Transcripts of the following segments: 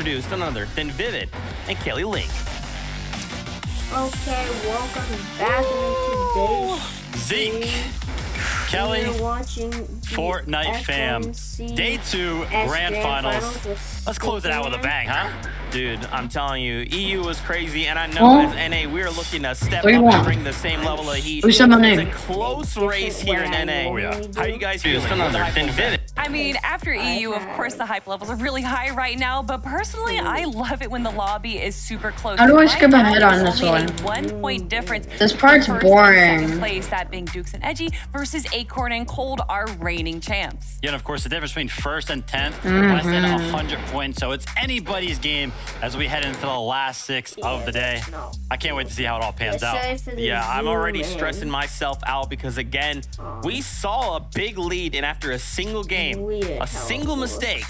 introduce none other than Vivid and Kelly Link. Okay, welcome back in today's Zeke, Kelly, We're watching Fortnite fam, Day 2 Grand Finals. Let's close it out with a bang, huh? Dude, I'm telling you, EU was crazy, and I know as NA, we are looking to step up and bring the same level of heat. Who's my name? It's a close race here in NA. Oh, yeah. How you guys feel? None other than Vivid. I mean, after EU, of course, the hype levels are really high right now, but personally, I love it when the lobby is super close. How do I Right skip now, ahead on there's this only one? a 1 point difference. This part's First and boring. second place, that being Dukes and Edgy versus Acorn and Cold, our reigning champs. Yeah, and of course, the difference between first and 10th, less than 100 points. So it's anybody's game as we head into the last 6 of the day. I can't wait to see how it all pans out. Yeah, I'm already stressing myself out because, again, we saw a big lead, and after a single game, a single mistake,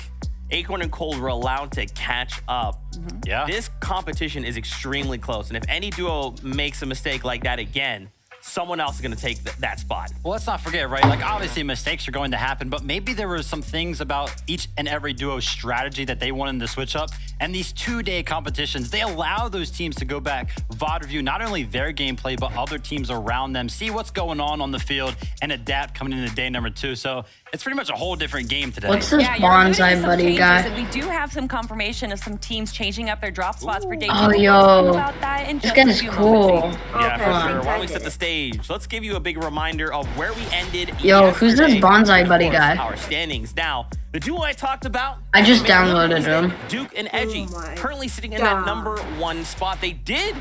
Acorn and Cold were allowed to catch up. Yeah. This competition is extremely close, and if any duo makes a mistake like that again, someone else is going to take that spot. Well, let's not forget, right? Like, obviously, mistakes are going to happen, but maybe there were some things about each and every duo's strategy that they wanted to switch up. And these 2-day competitions, they allow those teams to go back, VOD review not only their gameplay, but other teams around them, see what's going on the field, and adapt coming into day number 2. So it's pretty much a whole different game today. What's this Yeah, you're alluding to bonsai some buddy changes, guy? and we do have some confirmation of some teams changing up their drop spots for day 2. Oh, We'll yo. talk about that in This just a guy's few cool. moments. Yeah, for Okay. sure. Why don't we set the stage? Let's give you a big reminder of where we ended. Yo, who's this yesterday, bonsai and, of buddy course, guy? Our standings. Now, the duo I talked about. I just made one downloaded mistake. him. Duke and Edgy, Oh my currently sitting in God. that number 1 spot. They did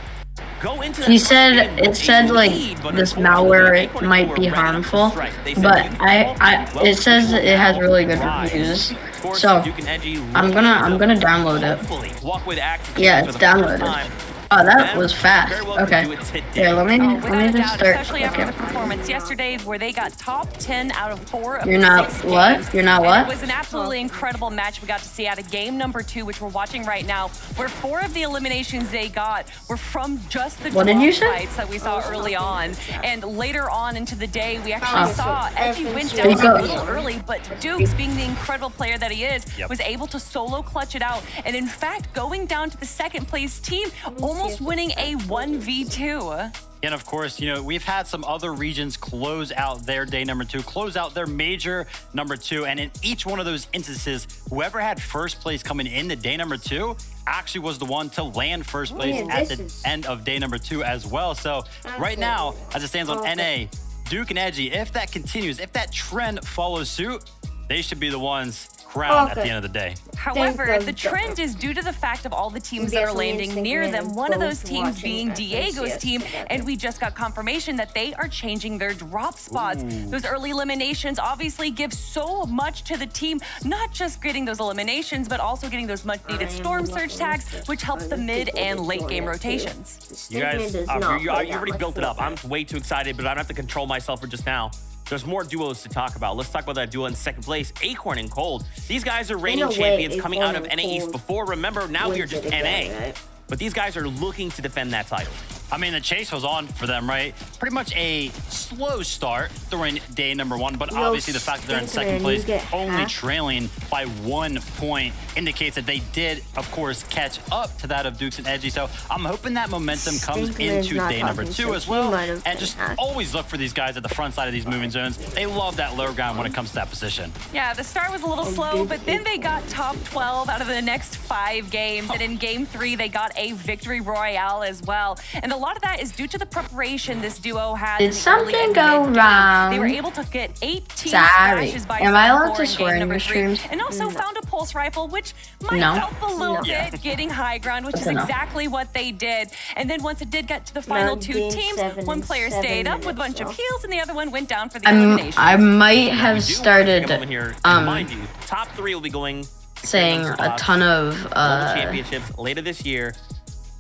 go into. He that said game with it said a like lead, but this unfortunately, malware Acorn and might Cold be were ready to harmful, strike. They said but you can call it says it has really good rise. reviews. Of course, So Duke and Edgy I'm gonna download it. hopefully walk with action Yeah, for it's the first downloaded. time. Oh, that Them was fast. very well could Okay. do it today. Here, let me Without a just doubt, start. especially after Okay. the performance yesterday where they got top 10 out of 4 of You're the not 6 what? games. You're not And what? It was an absolutely incredible match we got to see out of game number 2, which we're watching right now, where 4 of the eliminations they got were from just the What did drop you say? fights that we saw early on. And later on into the day, we actually saw Edgy win down Speak up. a little early, but Dukes, being the incredible player that he is, Yep. was able to solo clutch it out. And in fact, going down to the second place team, almost winning a 1v2. And of course, you know, we've had some other regions close out their day number 2, close out their major number 2. And in each one of those instances, whoever had first place coming into day number 2 actually was the one to land first place Man, at this the is- end of day number 2 as well. So right now, as it stands on NA, Duke and Edgy, if that continues, if that trend follows suit, they should be the ones crowned at the Okay. end of the day. However, Thank the God. trend is due to the fact of all the teams that are landing near them. One of those teams being Diego's team, and we just got confirmation that they are changing their drop spots. Those early eliminations obviously give so much to the team, not just getting those eliminations, but also getting those much-needed storm surge tags, which helps the mid and late game rotations. You guys, you already built it up. I'm way too excited, but I don't have to control myself for just now. There's more duos to talk about. Let's talk about that duo in second place, Acorn and Cold. These guys are reigning No way, champions coming out of Acorn and NA East Cold before. Remember, now we are wins just it again, NA. right? But these guys are looking to defend that title. I mean, the chase was on for them, right? Pretty much a slow start during day number 1, but Yo, obviously the fact that they're in second Stinkman, place, you get only half. trailing by 1 point, indicates that they did, of course, catch up to that of Dukes and Edgy. So I'm hoping that momentum comes Stinkman's into not day number talking, 2 so as he well. might have And been just hacked. always look for these guys at the front side of these moving zones. They love that low ground when it comes to that position. Yeah, the start was a little slow, but then they got top 12 out of the next 5 games. And in game 3, they got a victory royale as well. And a lot of that is due to the preparation this duo had. Did in the early something and go mid game. wrong? They were able to get 18 Sorry. splashes by Am I zone allowed 4 to in swear game in number your 3. streams? And also found a pulse rifle, which might No. help a little Yeah. bit getting high ground, which That's is enough. exactly what they did. And then once it did get to the final 2 game teams, 7 one in player 7 stayed up with a bunch of minutes, heals, and the other one went down for the elimination. I might We have do started want to take a moment here and remind you, top 3 will be going to saying Kingdom a spots, ton of Global championships later this year.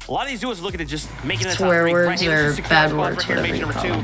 A lot of these duos are looking at just making the top Swear 3. words Right, hey, let's or just secure bad spot words, for animation whatever you number call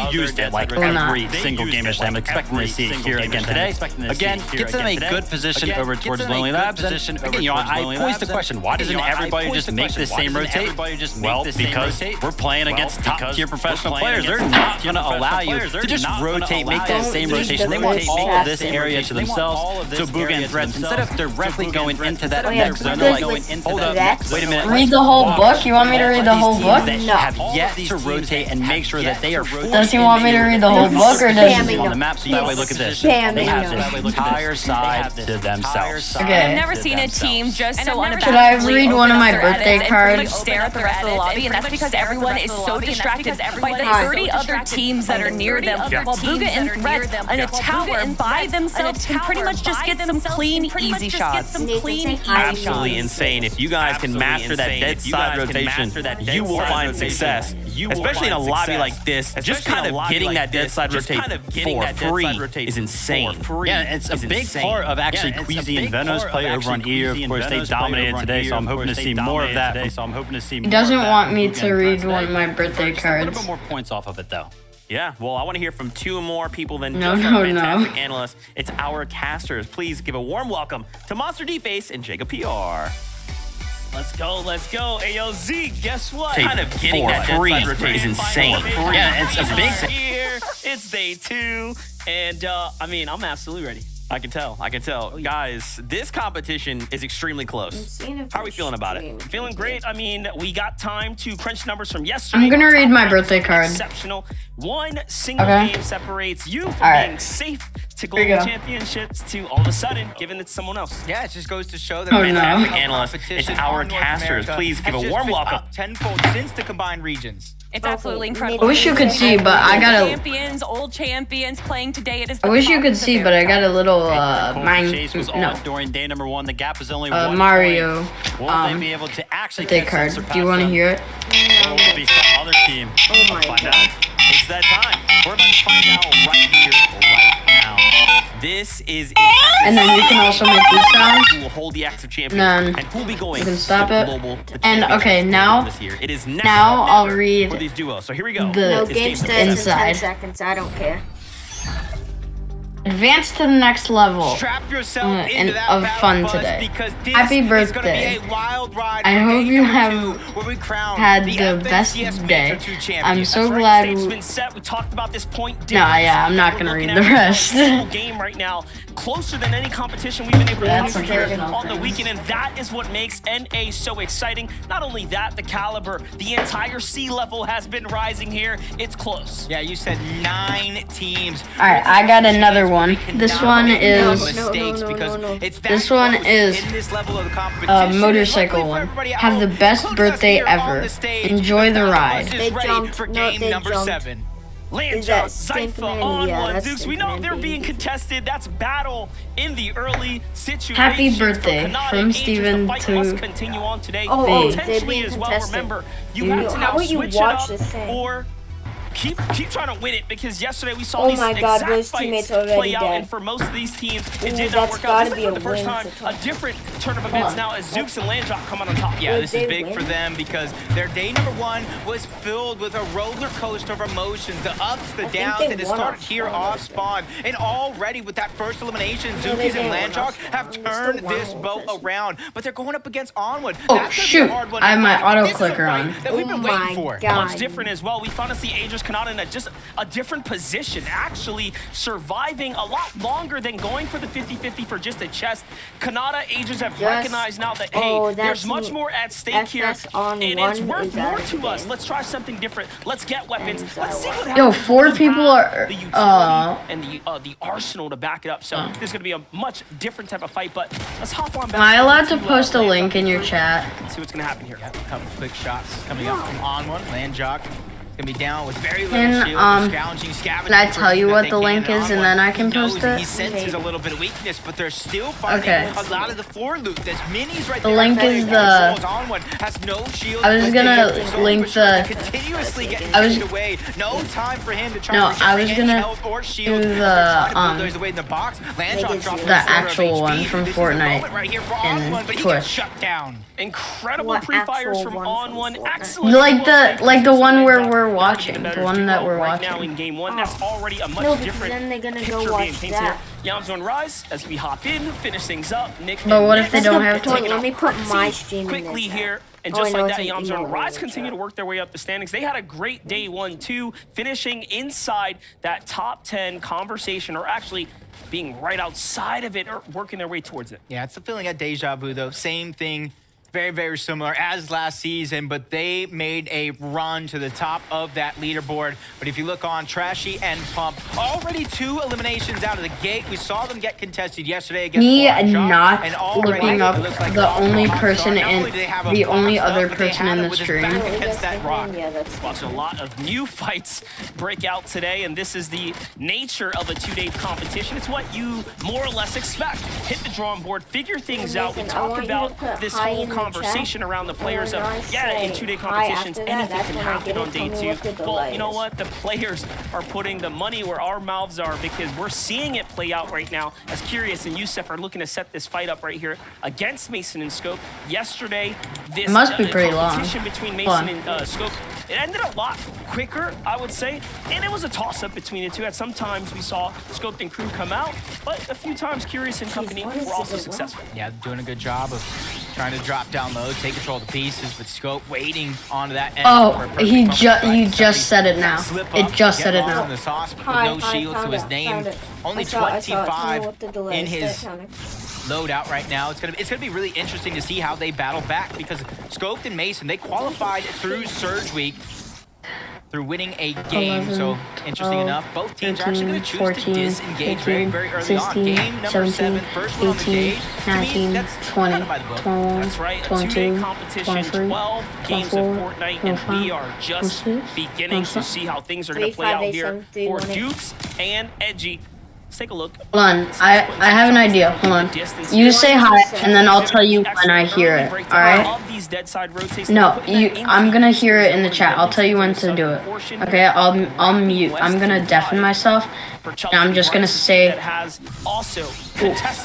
used it like every single game yesterday. I'm expecting to see it here again today. Again, gets them in a good position over towards Lonely Labs. Again, I posed the question, why doesn't everybody just make this same rotate? Everybody just make Well, the same because rotate? we're playing against top-tier professional players. They're not going to allow you to just rotate, make that same rotation. They want all of this area to themselves. So Bugha and Threats, instead of directly going into that next zone, they're like, hold up, wait a minute. Read the whole book? You want me to read the whole book? No. Have yet to rotate and make sure that they are Does he want me to read the whole book or does he? on the map? So that way, look at this. Spamming They have them. this entire side to themselves. Okay. I've never seen a team just so unabashedly Should I read one of my open up birthday their Reddits cards? and pretty much stare at the rest of the lobby, and that's because everyone is so distracted by the 30 other teams that are near them, while Bugha and Threats in a tower by themselves can pretty much just get some clean, easy shots. Absolutely insane. If you guys can master that dead side rotation, you will find success. Especially in a lobby like this, just kind of getting that dead side rotate for free is insane. Yeah, it's a big part of actually Queasy and Venom's play over on EU. Of course, they dominated today, so I'm hoping to see more of that. He doesn't want me to read one of my birthday A little cards. bit more points off of it, though. Yeah, well, I want to hear from two more people than No, just no, our no. fantastic analysts. It's our casters. Please give a warm welcome to Monster D-Face and Jacob PR. Let's go, let's go. Hey, yo, Z, guess what? Kind of getting that free dead side rotate is insane. Yeah, it's a big Here, it's day 2, and I mean, I'm absolutely ready. I can tell. Guys, this competition is extremely close. How are we feeling about it? Feeling great. I mean, we got time to crunch numbers from yesterday. I'm gonna Our read top my rank birthday was card. Exceptional. One single Okay. game separates you from All right. being safe to Here you global go. championships to all of a sudden giving it to someone else. Yeah, it just goes to show that Oh, Fantastic no. analysts. It's our casters. Please give a warm welcome. Tenfold since the combined regions. It's absolutely incredible. I wish you could see, but I got a. champions, old champions playing today. It is I wish you could see, but I got a little Chase was no off during day number 1. The gap was only 1 Mario point. Will they be able to actually birthday catch card. and surpass Do you want to them? hear it? Or will it be some other team? Oh my Find god. out. It's that time. We're about to find out right here, right now. This is it. And then you can also make these sounds. Who will hold the active champion None. and who will be going You can stop to it. global the And, championship okay, now- this year. It is now, now or I'll never read for these duos. So here we go. the- No, It's game game starts in inside. 10 seconds. I don't care. Advance to the next level. Strap yourself and into that of battle fun bus today. because this Happy is gonna birthday. be a wild ride I for hope day you number have 2, where we crown had the the best FNCS day. Major 2 champion. I'm so That's right, glad. the stage's been set. We talked about this point. No, yeah, I'm not We're gonna looking read at the a rest. single game right now, closer than any competition we've been able to That's cover here personal on the things. weekend, and that is what makes NA so exciting. Not only that, the caliber, the entire sea level has been rising here. It's close. Yeah, you said 9 teams. Alright, I got another one. This one is Mistakes because it's that This one close is in this level of the competition. motorcycle Luckily for one. everybody at Have the home, best look at us birthday here on ever. the stage. Enjoy the Battle ride. Bus is They ready jumped. for No, game they number jumped. 7. Is that Landja, Stink Zypha, Man? on Yeah, one, that's Zooks. We Stink know Man, they're baby. being contested. That's battle in the early situation. Happy birthday from Steven The fight to must continue on today. Oh, oh, they're Potentially being as well. contested. Remember, you Yo, have to how now about you switch watch it up this thing? or keep trying to win it, because yesterday we saw Oh these my God, exact those fights teammates play already out, dead. and for most of these teams, it Ooh, did not that's work out. gotta This be is a the first win time for a Tom. different turn of events now as Zooks and Landja come out on top. Yeah, Would this is they big win? for them because their day number 1 was filled with a roller coaster of emotions, the ups, the think downs, they and it won started off here spawn, off though. spawn. And already with that first elimination, No, they Zookies and didn't win Landjog off spawn. have They still turned won this with boat this. around, but they're going up against Onward. Oh, That's gonna be a shoot. hard one I to have my fight. auto This is a clicker fight on. that we've been Oh waiting my for. God. Much different as well. We finally see Aegis Kanata in just a different position, actually surviving a lot longer than going for the 50-50 for just a chest. Kanata, Aegis have recognized now that, hey, oh, there's that's much more at stake here, FS on and one it's worth is more out of the to us. game. Let's try something different. Let's get weapons. And Let's see what happens. Yo, 4 We people have are, the utility and the arsenal to back it up. So this is going to be a much different type of fight, but let's hop on back. Am I allowed to to, post a Landja link in your chat? See what's going to happen here. A couple quick shots coming up from Onward. Landjog gonna be down with very little Can, shield. Scrounging, scavenging. can I tell you that what they the can, link is and Onward then I can knows post that it? He senses a little bit of weakness, but they're still finding Okay. a lot of the floor loot. There's minis right The there. link is the- Onward has no shield. I was but gonna they are link slowly but the- surely continuously getting I was- taken away. No time for him to try No, to regenerate I was any gonna health or shield. do They're the, trying to build those away in the box. Landshot drops the actual one from This is the moment Fortnite right here for in Onward, but he Twitch. gets shut down. Incredible What pre-fires actual from one On from One. Fortnite? Excellent. Like the one where we're Not watching, even the better one that duo we're right now watching. in game 1. That's already a much No, because different then they're gonna picture go being watch painted that. here. Yamzo and Rise, as we hop in, finish things up. Nick But what if they That's don't the have point. to? Let me put my Crazy stream in quickly the chat. here. And Oh, just I know like that, it's an Yamzo and email Rise in the continue chat. to work their way up the standings. They had a great day 1-2, finishing inside that top 10 conversation, or actually being right outside of it, or working their way towards it. Yeah, it's a feeling at Deja Vu, though. Same thing, very, very similar as last season, but they made a run to the top of that leaderboard. But if you look on Trashy and Pump, already 2 eliminations out of the gate. We saw them get contested yesterday against Me Hotshot, not and already looking up it looks like the only Hotshot, person not in only do they have a the only box up, other but they person had in it the with his stream. back against that rock. Yeah, that's Watching a lot of new fights break out today, and this is the nature of a 2-day competition. It's what you more or less expect. Hit the drawing board, figure things out. We Listen, I talked want you to about put this hi whole in the conversation chat, around the players and of, when I yeah, in say 2-day hi competitions, after that, anything that's can when I happen get on it. day Tell me 2. what the Well, delay you know is. what? The players are putting the money where our mouths are, because we're seeing it play out right now, as Curious and Yusuf are looking to set this fight up right here against Mason and Scope. Yesterday, this It must be pretty long. competition between Mason and Scope, it ended a lot quicker, I would say, and it was a toss-up between the two. At some times, we saw Scoped and Crew come out, but a few times Curious and company what is were also this? successful. Yeah, doing a good job of trying to drop down low, take control of the pieces, but Scope waiting onto that end. Oh, for a perfect he moment to strike. you just said it now. Slip It up, just get said it lost now. in the sauce with Hi, no shield to found his it, name. found it. Only I saw it. Tell me 25 what the delay in is. his Stay counting. loadout right now. It's gonna be really interesting to see how they battle back, because Scoped and Mason, they qualified through Surge Week through winning a game. 11, So interesting 12, enough, both teams are actually going to choose 14, to disengage 15, very early 16, on. Game number 17, 7, first one on the 18, stage. To me, 19, that's 20, kind of by the book. 21, That's right, a 22, 2-day competition, 23, 12 games of 24, Fortnite, and we 25, are just 26, beginning to 27. see how things are going to play out 35, here 87, for 31. Dukes and Edgy. Let's take a look. Hold on, I have an idea. Hold on. You say hi, and then I'll tell you when I hear it. All right? No, I'm gonna hear it in the chat. I'll tell you when to do it. Okay? I'll mute. I'm gonna deafen myself. And I'm just gonna say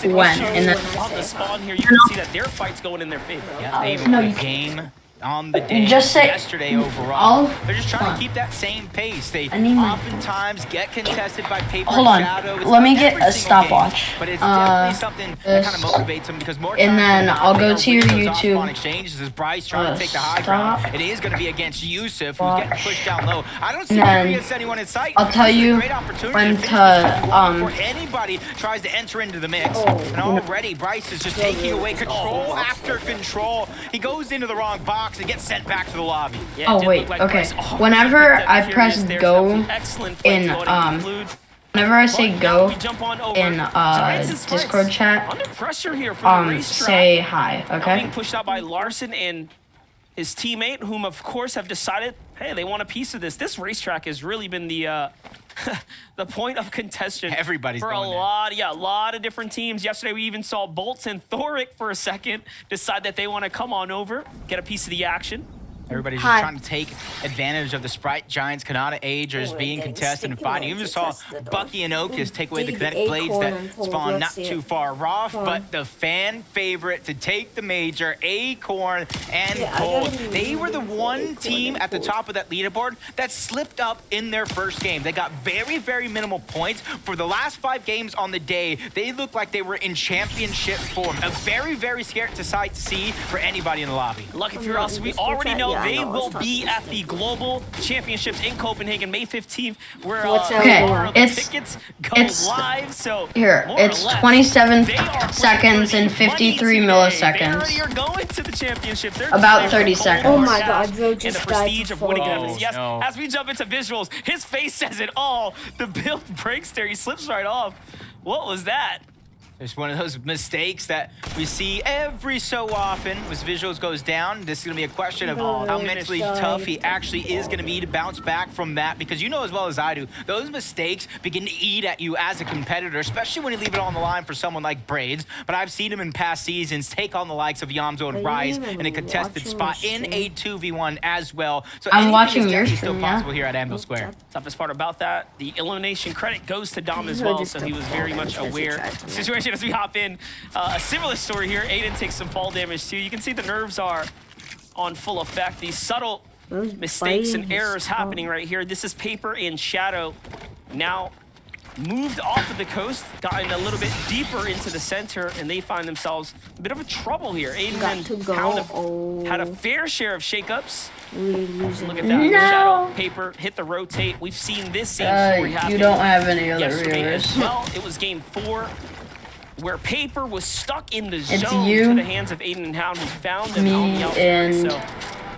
when, and then on the spawn here, you can see that their fight's going in their favor. Yeah, they No, won you a game on the day just say- yesterday overall. They're just trying hold to on. keep that same pace. They I need my- oftentimes get contested by Paper Hold on. Shadow. It's Let me not get every a single game, stopwatch. but it's definitely something that kind of this. motivates them, because more And times then than not, I'll they go are to your winning those YouTube. off-spawn exchanges as Bryce trying to take the high Stop. ground. It is going to be against Yusuf, who's Watch. getting pushed down low. I don't see And then Curious anyone in sight. I'll tell This is a you great opportunity when finish to, this fight before anybody tries to enter into the mix. And already Bryce is just taking away control after control. He goes into the wrong box and gets sent back to the lobby. Yeah, it Oh did wait, look like okay. Bryce- oh, Whenever that I Curious press there, go Stephanie. Excellent fight in to go to conclude. whenever I say But go now we jump on over. in Giants and Spikes Discord chat, under pressure here from the racetrack. say hi, Now okay? being pushed out by Larson and his teammate, whom of course have decided, hey, they want a piece of this. This racetrack has really been the the point of contention. Everybody's for a going there. lot of different teams. Yesterday we even saw Bolts and Thoric for a second decide that they want to come on over, get a piece of the action. Everybody's Hi. just trying to take advantage of the Sprite Giants, Kanata Agers being contested and fighting. You even saw Bucky and Okus take away the kinetic blades that spawn not too far off, but the fan favorite to take the major, Acorn and Cold. They were the one team at the top of that leaderboard that slipped up in their first game. They got very minimal points. For the last 5 games on the day, they looked like they were in championship form. A very scary sight to see for anybody in the lobby. Lucky for us, we already know they will be at the Global Championships in Copenhagen May 15th, where What's up? Okay, more of the it's- tickets go it's- live. So Here, more or it's less, 27 they are seconds playing and for the money 53 today. milliseconds. They are going to the championship. They're About just 30 for seconds. gold Oh my cash God, Joe and just the died prestige of winning before. events. Yes, no. as we jump into visuals, his face says it all. The build breaks there. He slips right off. What was that? It's one of those mistakes that we see every so often as visuals goes down. This is going to be a question of how mentally tough he actually is going to be to bounce back from that, because you know as well as I do, those mistakes begin to eat at you as a competitor, especially when you leave it on the line for someone like Braids. But I've seen him in past seasons take on the likes of Yamzo and Rise in a contested spot in a 2v1 as well. So I'm anything watching is your definitely stream, still yeah. possible here at Anvil Square. Toughest part about that, the elimination credit goes to Dom as well, so he was very much aware of the situation as we hop in. A similar story here. Aiden takes some fall damage too. You can see the nerves are on full effect. These subtle mistakes and errors happening right here. This is Paper and Shadow now moved off of the coast, gotten a little bit deeper into the center, and they find themselves a bit of a trouble here. Aiden Got and to go. Hound Oh. had a fair share of shakeups. We're losing. Look at that. No. Shadow, Paper, hit the rotate. We've seen this same story happen You don't have any other yesterday viewers. as well. It was game 4 where Paper was stuck in the It's zone you, to the hands of Aiden and Hound, who found him me, on the outskirts. and So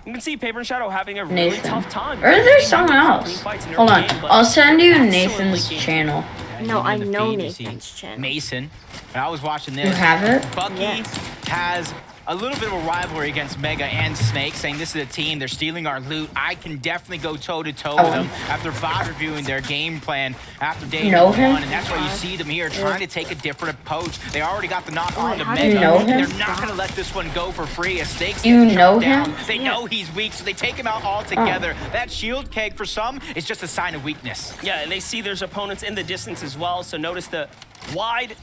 you can see Paper and Shadow having a really Nathan. tough time. Or is there They someone had some else? clean fights in Hold early on. game, but I'll send you excellently Nathan's gamed. channel. No, I In the know feed, you see Nathan's channel. Mason. And I was watching this. You have it? Bucky Yes. has a little bit of a rivalry against Mega and Snake, saying this is a team, they're stealing our loot. I can definitely go toe-to-toe with them after VOD reviewing their game plan after day You know 1, him? and that's why you see them here trying to take a different approach. They already got the knock on to how do Mega. you know him? They're not going to let this one go for free. As Snake's You getting know shut down, him? they know he's weak, so they take him out all together. That shield keg for some is just a sign of weakness. Yeah, and they see there's opponents in the distance as well, so notice the wide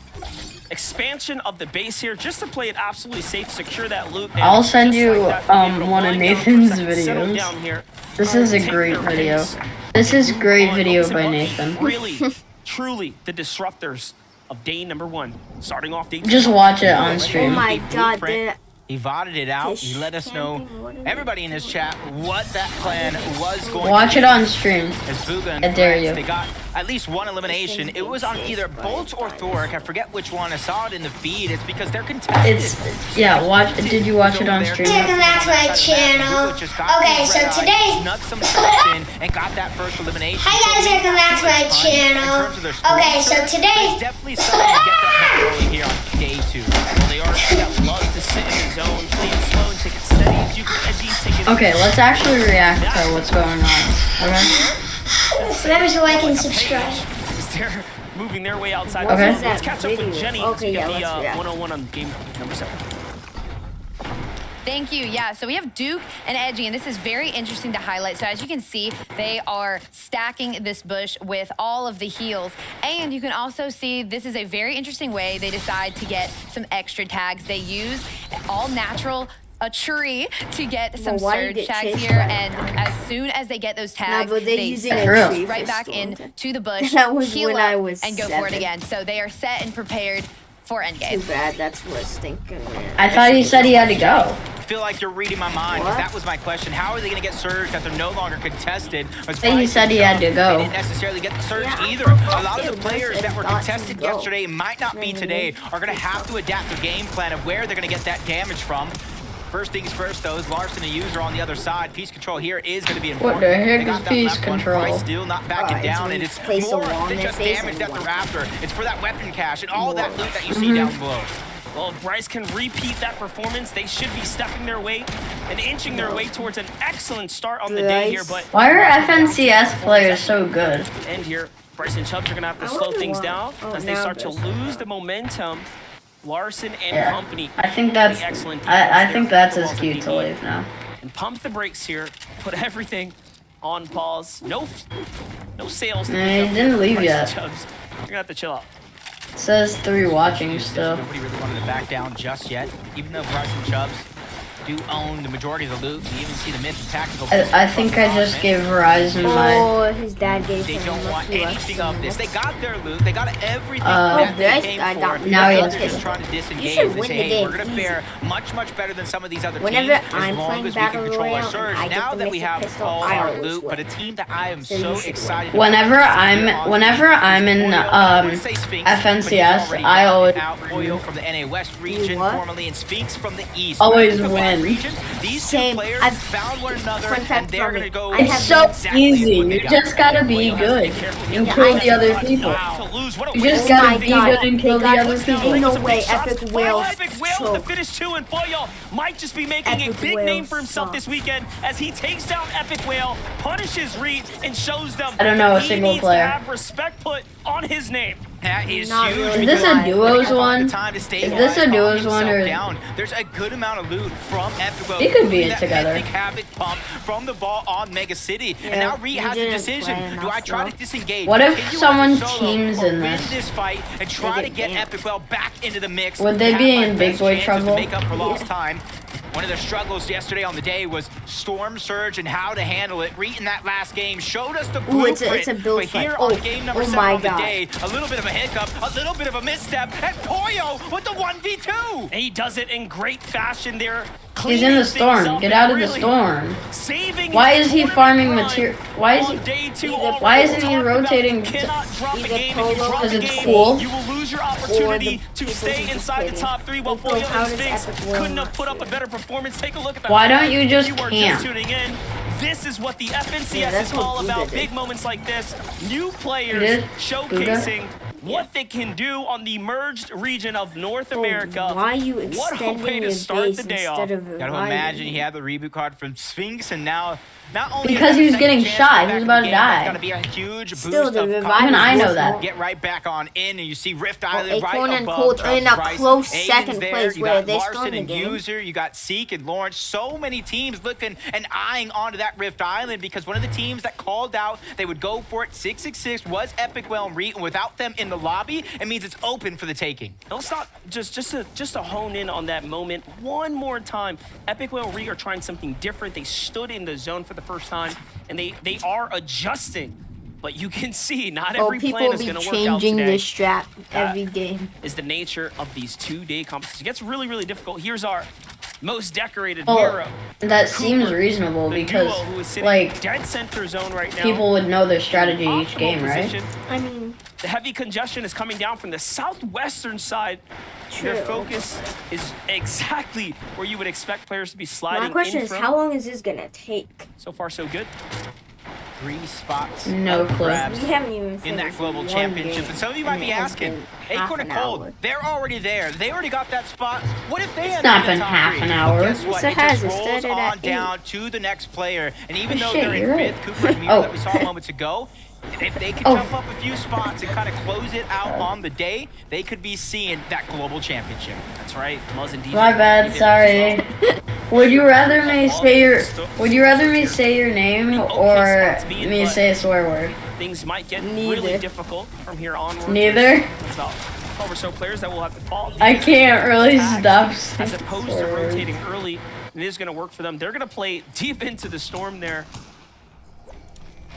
expansion of the base here just to play it absolutely safe, secure that loop. and I'll send just you, like that, they're able to one of wind down for a Nathan's second, settle videos. down here, This is a take great their video. pace. This is great Oh, video Opus and by Bucky, Nathan. Really, truly the disruptors of day number 1. Starting off day Just 2. watch it on Oh stream. my god, Blueprint. dude. He vodded it out. He let us know, Camping, what is it? everybody in his chat, what that plan was going Watch to it be. on stream. As Booga and I dare Flex, you. they got at least one elimination. It was on either Bolt or Thoric. I forget which one. I saw it in the feed. It's because they're contested. Yeah, watch. Did you watch it on stream? Welcome back to my channel. Okay, so today. Snuck some shots in and got that first elimination. Hi guys, welcome back to my channel. Okay, so today. There's definitely something to get that rolling here on day 2. They are a team that loves to sit in the zone, play it slow and take it steady. If you can edgy, take it. Okay, let's actually react to what's going on. Okay. Remember to like and subscribe. They're moving their way outside. Okay. The zone. Let's catch up with Video. Jenny. Okay, to yeah, get the let's react. 101 on game number 7. Thank you. Yeah, so we have Duke and Edgy, and this is very interesting to highlight. So as you can see, they are stacking this bush with all of the heals. And you can also see this is a very interesting way they decide to get some extra tags. They use all natural a tree to get some Well, why did surge it tags chase here, that? and as soon as they get those tags, but they're they using set a it tree right back pistol. into the bush, That was heal when up, I was and go for it 7. again. So they are set and prepared for Too endgame. bad, that's what's thinking, man. I thought he said he had to go. I feel like you're reading my mind, because What? that was my question. How are they going to get surge that they're no longer contested? He said he had to go. They didn't necessarily get the surge Yeah, either. A lot of the it players was that were thought to contested go. yesterday, might not be today, are going to have to adapt their game plan of where they're going to get that damage from. First things first, though, is Larson and User on the other side. Piece control here is going to be important. What the heck They got is that piece left one. control? Price still not backing It's down, when and you it's place a more wall in than their just face damage and that you they're after. It's for that weapon cache and all that loot that you Mm-hmm. see down below. Well, if Bryce can repeat that performance, they should be stepping their way and inching their way towards an excellent start on the day here. But Why are FNCS players so good? end here, Bryce and Chubbs are gonna have to I slow wonder things why. down Oh, as they now start to this. lose the momentum. Larson and Yeah. company. I think that's. Excellent defense I there think for that's the his Walls cue and to DB. leave now. And pump the brakes here, put everything on pause. No sales. Nah, he didn't leave Bryce and yet. Chubbs. You're gonna have to chill out. Says 3 watching still. Nobody really wanted to back down just yet, even though Bryce and Chubbs do own the majority of the loot. We even see the mid and tactical. I think I just gave Verizon my. Oh, his dad gave They him don't want lucky anything left of this. They and got their loot. They got everything Oh, that they Bryce, came I for. got Now he They're has just to- trying to You disengage. should They win say, the hey, game, we're gonna easy. fare much better than some of these other Whenever teams I'm as long playing as we can Battle control our Royale and surge. I get Now the that we Mystic have Pistol, all I our always loot, but a win. team that I am So so you should excited. Whenever about. I'm in FNCS, I always Oil from the NA West region, what? formerly, and Speaks from the East. Always From the win. region, these two Same. players I've- found one another, Fun fact and they're about gonna me, go. I It's have so exactly easy. what they You got. just gotta be good and kill the other people. You just Oh gotta my be God. good and kill the They got other this people. Ain't no way Epic Whales Epic Whale to choke. finish 2, and Boyle might just be making a Epic big Whale name for himself sucks. this weekend as he takes down Epic Whale, punishes Reed, and shows them I don't know that a he single needs player. to have respect put on his name. That is Not huge. really. Is this a because duos they one? have the time to Is stabilize, this a calm duos one, himself or- down. There's a good amount of loot from Epic Whale. They could be including that together. Mythic Havoc pump from the vault on Mega City. Yeah, and now Reed he has a didn't decision. play Do I enough, try though. to disengage? What if continue someone as a solo, teams or in win this? fight and try They to get get ganked. Epic Whale back into the mix? Would they Have be my in big best boy chances trouble? To make up for lost time. One of their struggles yesterday on the day was Storm Surge and how to handle it. Reed in that last game showed us the blueprint. It's a build but here fight. on game number 7 my on the God. day, a little bit of a hiccup, a little bit of a misstep, and Poyo with the 1v2. And he does it in great fashion there. He's in the storm. Get out of the storm. Saving Why his is he tournament farming run material? Why is on he? day 2 Why already. isn't he Talked about rotating? You cannot drop a Either game. If you drop Because a it's game, cool. you will lose your opportunity to people stay who inside the play top 3 while People, Poyo how and does Sphinx Epic Will couldn't not have put up a do better performance. Take a look at that. Why don't you just You are camp? just tuning in. This is what the FNCS Yeah, that's is what all Buddha about. did. Big moments like this. New You players did? showcasing what they can do on the merged region of North America. Why are you What a extending way to your start base the day off. instead of Gotta reviving imagine it? he had the reboot card from Sphinx, and now not only Because he was getting chance shot, to he was get about back to in the game, that's die. gotta be a huge boost Still, the of revive confidence. Even I know was that. more- Get right back on in, and you see Rift Well, Island right Acorn and above Cold are in a Bryce. close Aiden's second there. place You where got they Larson stormed the and game. User, you got Seek and Lawrence. So many teams looking and eyeing onto that Rift Island because one of the teams that called out they would go for it 666 was Epic Well and Reed, and without them in the lobby, it means it's open for the taking. And let's not just to hone in on that moment one more time. Epic Whale Re are trying something different. They stood in the zone for the first time, and they are adjusting. But you can see not every people plan is be going to work out changing today. this strat every game. Is the nature of these 2-day competitions. It gets really, really difficult. Here's our most decorated Oh, hero. that seems Cooper, reasonable the because, duo who is sitting like, dead center zone right now. people would know their strategy each Optimal game, right? position. I mean, The heavy congestion is coming down from the southwestern side. Their True. focus is exactly where you would expect players to be sliding my question in is, from. how long is this gonna take? So far, so good. 3 spots No up for clue. grabs We haven't even in finished that global one championship. game, And some of you might and be it has asking, been half Acorn and an Cold, hour. they're already there. They already got that spot. What if they It's end not up in been the top half 3? an hour. Guess what? Yes, it It has. just It rolls started on at 8. down to the next player. And even though Shit, they're you're in right. 5th, Cooper and Mira Oh. that we saw moments ago, if they could Oh. jump up a few spots and kind of close it out on the day, they could be seeing that global championship. That's right. Muzz and DJ. My bad, sorry. Would you rather me say your name or me say a swear word? Things might get Neither. really difficult from here onward. Neither? There's about 12 or so players that will have to fall. I can't really stop As saying opposed to swear words. rotating early, it is going to work for them. They're going to play deep into the storm there.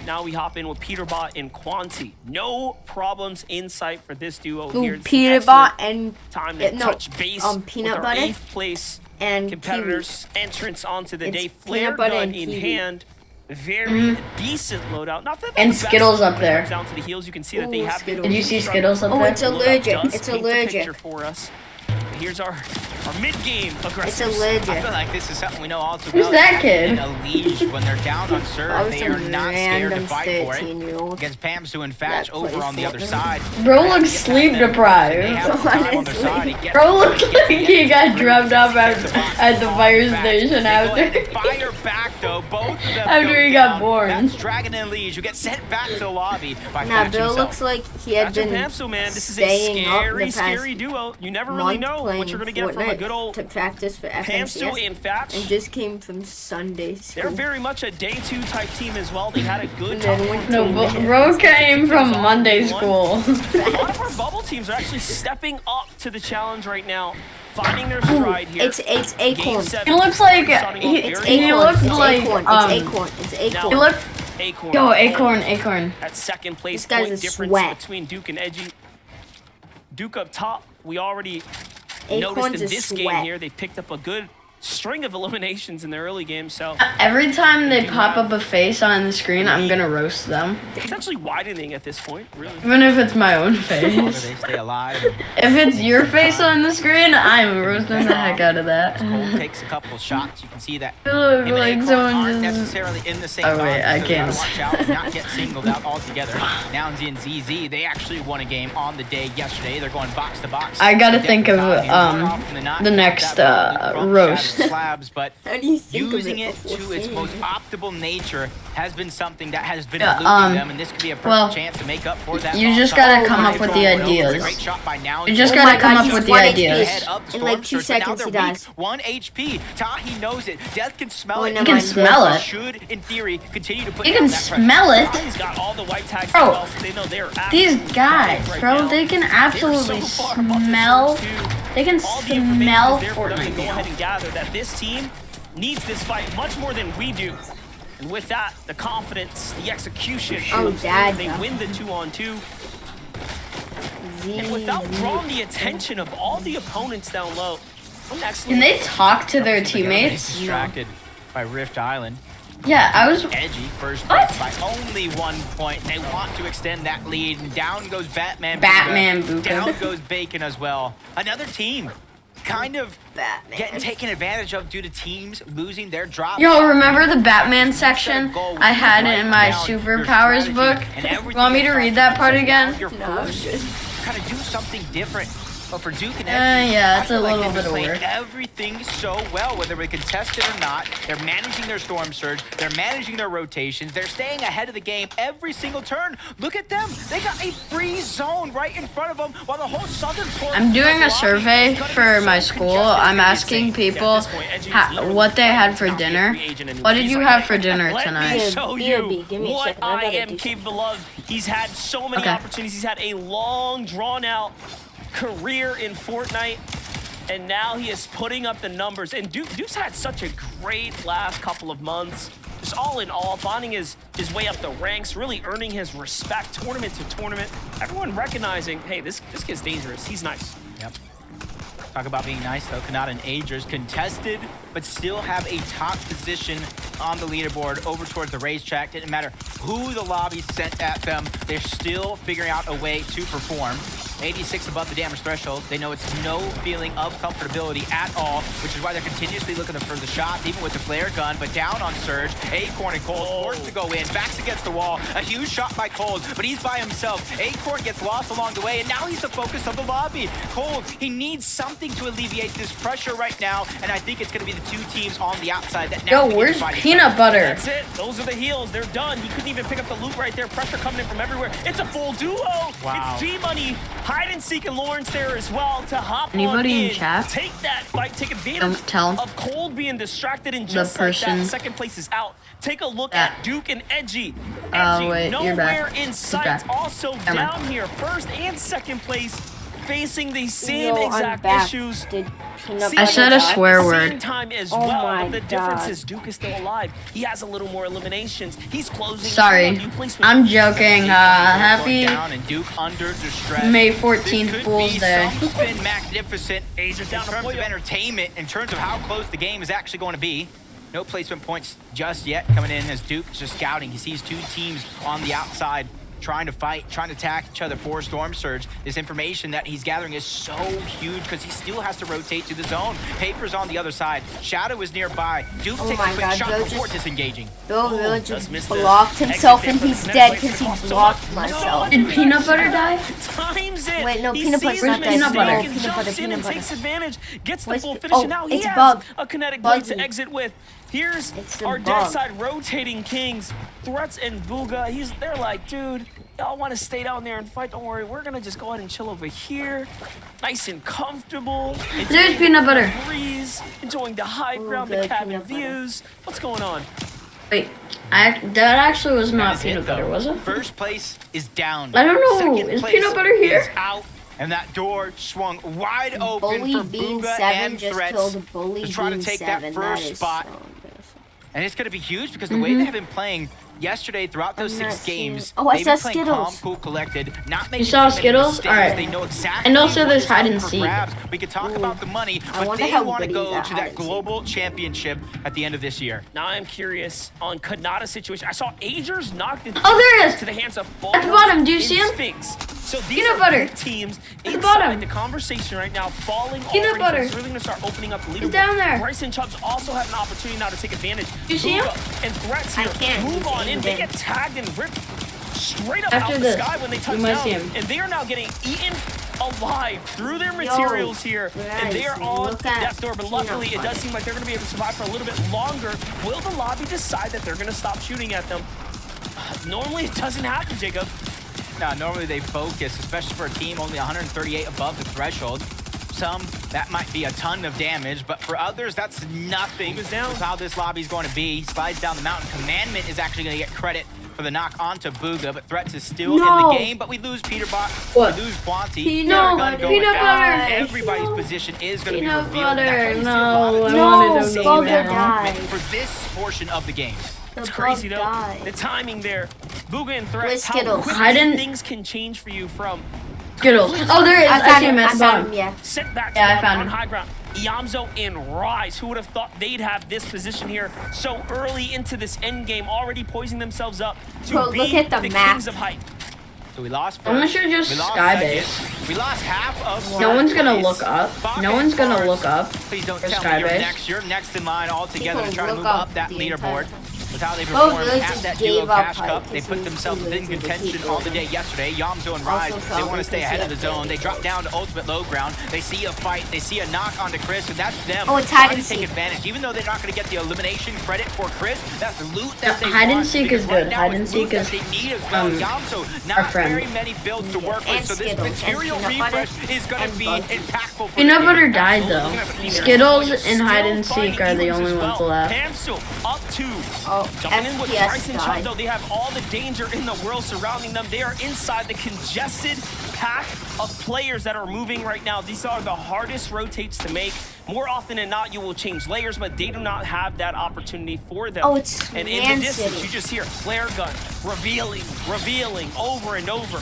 Now we hop in with Peterbot and Quanti. No problems in sight for this duo here. Ooh, It's Peterbot excellent and time to no, touch base Peanut with our Butter 8th place and competitors' entrance onto the It's day. Peanut Flare Butter gun and in kiwi. hand. Very decent loadout. Not that And the best Skittles up when it there. comes down to the heels. You can see that they Ooh, have been Skittles. Did you see Skittles up Oh, there? it's allergic. Does It's paint the allergic. picture for us. Here's our mid-game aggressive. It's I allergic. feel like this is something we know all too Who's well. that kid? In a leash, when they're down on serve, Oh, they some are not scared to random fight for it. 13-year-old. Against Pamsu and Fatch that over plays on the other Fortnite. side. Bro looks sleep They deprived. have the time on their side. He gets Bro it. looks like he got dropped off at the fire station They go ahead after. and fire back though. Both of them After go he got down. born. That's Dragon and Liege who get sent back to the lobby by Nah, Fatch Bill himself. looks like he had Gotcha, been Pamso, man. This is a staying up scary, the past scary duo. You never really month know playing what you're going to get from a Fortnite good old to practice for Pamso FNCS, and Fatch. and just came from Sunday They're school. very much a day 2 type team as well. They had a good And top then four went No, team. bro came from Monday school. A lot of our bubble teams are actually stepping up to the challenge right now, finding their stride here. It's Game Acorn. 7. He looks like Starting off he very he well. looks It's like Acorn. It's Acorn. It's Now- Acorn. he looked. Acorn. Yo, Acorn. At second place, This guy's point a difference sweat. between Duke and Edgy. Duke up top. We already Acorn's noticed a in this game sweat. here, they picked up a good string of eliminations in the early game, so Every time they pop up a face on the screen, I'm gonna roast them. it's actually widening at this point, really. Even if it's my own The longer face. they stay alive. If it's your face on the screen, I'm roasting the heck out of that. Cole takes a couple shots. You can see that It look him and like Acorn someone aren't just. necessarily in the same Oh, wait, box, I so they can't. gotta watch out and not get singled out altogether. Nownsy and ZZ, they actually won a game on the day yesterday. They're going box to box. I gotta think of, Definitely one off from the next, that from roast. Shattered Slabs, but How do you think using of it it to its before most optimal nature has been something that has been Yeah, eluding them, and this could be a perfect well, chance to make up for that. you loss. just gotta Oh, come my up with God. the It was a ideas. great shot by Nownsy. You just Oh gotta my come God, up he's with the 1 HP. ideas. Head up the In like Storm 2 Surge, but now seconds he they're weak. dies. 1 HP. Tahi knows it. Death can smell Oh, it. never can mind. smell it. Should, in theory, continue to put You down can that pressure. smell it. He's got all the white tags Bro, as well, so they know they're These absolutely guys, right bro, now. they can They're absolutely so far above the smell. first two. They can all the smell information is there for them to Fortnite go now. ahead and gather that this team needs this fight much more than we do. And with that, the confidence, the execution, Oh, Dad, they no. win the 2-on-2. And without drawing the attention of all the opponents down low, an Can excellent. they talk to their He's teammates? distracted by Rift Island. Yeah, I was. Edgy first What? place by only 1 point. They want to extend that lead, and down goes Batman. Batman Buka. Buka. Down goes Bacon as well. Another team kind of Batman. getting taken advantage of due to teams losing their drop. Yo, remember the Batman section I had in my superpowers book? Want me to read that part again? You're forced to kind of do something different. But for Duke and Yeah, I it's feel a like little they've bit been of playing work. everything so well, whether we contest it or not. They're managing their storm surge. They're managing their rotations. They're staying ahead of the game every single turn. Look at them. They got a free zone right in front of them while the whole southern port. I'm doing a survey for my school. I'm asking people what they had for dinner. What did you have for dinner Let me tonight? show BRB, you give me a what second, I I gotta am do capable of. He's had so many Okay. opportunities. He's had a long, drawn-out career in Fortnite, and now he is putting up the numbers. And Duke's had such a great last couple of months. Just all in all, finding his way up the ranks, really earning his respect tournament to tournament. Everyone recognizing, hey, this kid's dangerous. He's nice. Yep. Talk about being nice though. Kanata and Agers contested, but still have a top position on the leaderboard over towards the racetrack. Didn't matter who the lobby sent at them, they're still figuring out a way to perform. 86 above the damage threshold. They know it's no feeling of comfortability at all, which is why they're continuously looking for the shots, even with the flare gun. But down on Surge, Acorn and Cold forced to go in, backs against the wall. A huge shot by Cold, but he's by himself. Acorn gets lost along the way, and now he's the focus of the lobby. Cold, he needs something to alleviate this pressure right now, and I think it's going to be the two teams on the outside that now. Yo, where's peanut butter? That's it. Those are the heals. They're done. He couldn't even pick up the loot right there. Pressure coming in from everywhere. It's a full duo. Wow. It's G-Money, Hide and Seek, and Lawrence there as well to hop Anybody on in chat? Take that fight. Take advantage Don't tell of Cold being distracted, and just like person that, second place is out. Take a look that- at Duke and Edgy. Oh, Edgy wait, you're back. nowhere in He's sight. back. Also Never mind. down here, first and second place, facing the same Yo, I'm exact back. issues. Did peanut I said a butter die? swear At the word. same time as Oh well, my but the difference God. is Duke is still alive. He has a little more eliminations. He's closing. Sorry, New placement. I'm joking. Happy Down and Duke under distress. May This 14th could Fool's be Day. something magnificent in Agers down to terms of Poyo. entertainment, in terms of how close the game is actually going to be. No placement points just yet coming in as Duke's just scouting. He sees two teams on the outside trying to fight, trying to attack each other for Storm Surge. This information that he's gathering is so huge because he still has to rotate to the zone. Paper's on the other side. Shadow is nearby. Duke Oh takes my a quick God, shot Joe before just- disengaging. Bill really Just just missed the blocked himself exit and there he's for the dead next because he place. blocked myself. Did peanut butter die? Times it. Wait, no, He peanut sees butter's the not dead. Peanut butter. mistake and Peanut jumps butter, in peanut and butter. takes advantage. Gets the Where's full the- finish, oh, and now he it's has bug. a kinetic blade to Buggy. exit with. Here's It's the our bug. dead side rotating Kings. Threats and Booga. They're like, dude, y'all want to stay down there and fight? Don't worry, we're gonna just go ahead and chill over here, nice and comfortable. There's peanut butter. The breeze, enjoying the high ground, the good cabin peanut butter. views. What's going on? Wait, that actually was That not is peanut it, butter, though. was it? First place is down. I don't know. Second Is place peanut butter here? is out, and that door swung wide open Bully for Bean Booga 7 and just Threats killed Bully to try to Bean take 7. that first That is spot. so embarrassing. And it's going to be huge because the way they have been playing yesterday throughout those I'm not 6 seeing- games, Oh, I they've saw been playing calm, Skittles. cool, collected, not making saw too many Skittles? mistakes. Alright. They know exactly And also what there's is hide up and for seek. grabs. We could talk about the money, I but wonder they how want to good go that to hide that and seek. global championship at the end of this year. Now I'm curious on Kanata's situation. I saw Agers knocked into Oh, there it is. to the hands of At the bottom, do you see him? Sphinx. So these Peanut are butter. good teams the inside bottom. the conversation right now, falling Peanut already. butter. So it's really going to start opening up the leaderboard. He's down there. Bryson Chubbs also have an opportunity now to take advantage. You see him? Booga and Threats I here can't. move He's on in. aimed They in. get tagged and ripped straight up After out this, the sky when they touch you might down. see him. And they are now getting eaten alive through their materials here. And they are guys, on look at death's door. But luckily, it peanut does butter. seem like they're going to be able to survive for a little bit longer. Will the lobby decide that they're going to stop shooting at them? Normally, it doesn't happen, Jacob. Now, normally they focus, especially for a team only 138 above the threshold. Some, that might be a ton of damage, but for others, that's nothing. Moves down. That's how this lobby's going to be. Slides down the mountain. Commandment is actually going to get credit for the knock onto Bugha, but Threats is still in the game, but we lose Peterbot, What? we lose Quanti. Peanut butter. Everybody's position is going to be Peanut revealed. butter. That's No, why I you wanted see to a go lot of there. died. for this portion of the game. It's crazy though. The timing there. Bugha and Threats, how Skittles. quickly I didn't- things can change for you from Skittles. Oh, there is. I see him at the bottom. Yeah. setbacks Yeah, I on, found on him. high ground. Iamzo and Rise, who would have thought they'd have this position here so early into this end game, already poising themselves up to Bro, be look at the map. kings of hype. So we lost first. I'm gonna should just we lost skybase. second, we lost half of No one's gonna place. look up. Baka No one's gonna Cars, look up Please don't for tell me you're skybase. next. You're next in line altogether to People try to look move up up that the entire leaderboard. time. With how they Both performed really at just that gave Duo up Cash hype Cup, they because put we themselves lose in to the contention people. all the day yesterday. Yamzo and Rise, Also they want to stay ahead of the because zone. They drop down to ultimate low ground. They see a fight. They see a knock onto Chris, and that's them Oh, it's hide trying and to take seek. advantage. Even though they're not going to get the elimination credit for Chris, that's the loot that they Hide and want, seek because is right good. now Hide it's and seek loot that is, they need as well. Yamzo, our not friend. very many builds to work And with, so this Skittles, and material peanut butter, refresh is going to and be Bucky. impactful for Peanut the butter team. died though. Skittles and hide and seek are the only ones left. Pamsul up two. Oh, Jumping in with FPS Bryson died. Chubb, though they have all the danger in the world surrounding them. They are inside the congested pack of players that are moving right now. These are the hardest rotates to make. More often than not, you will change layers, but they do not have that opportunity for them. Oh, it's and in Man the distance, City. you just hear flare gun, revealing over and over.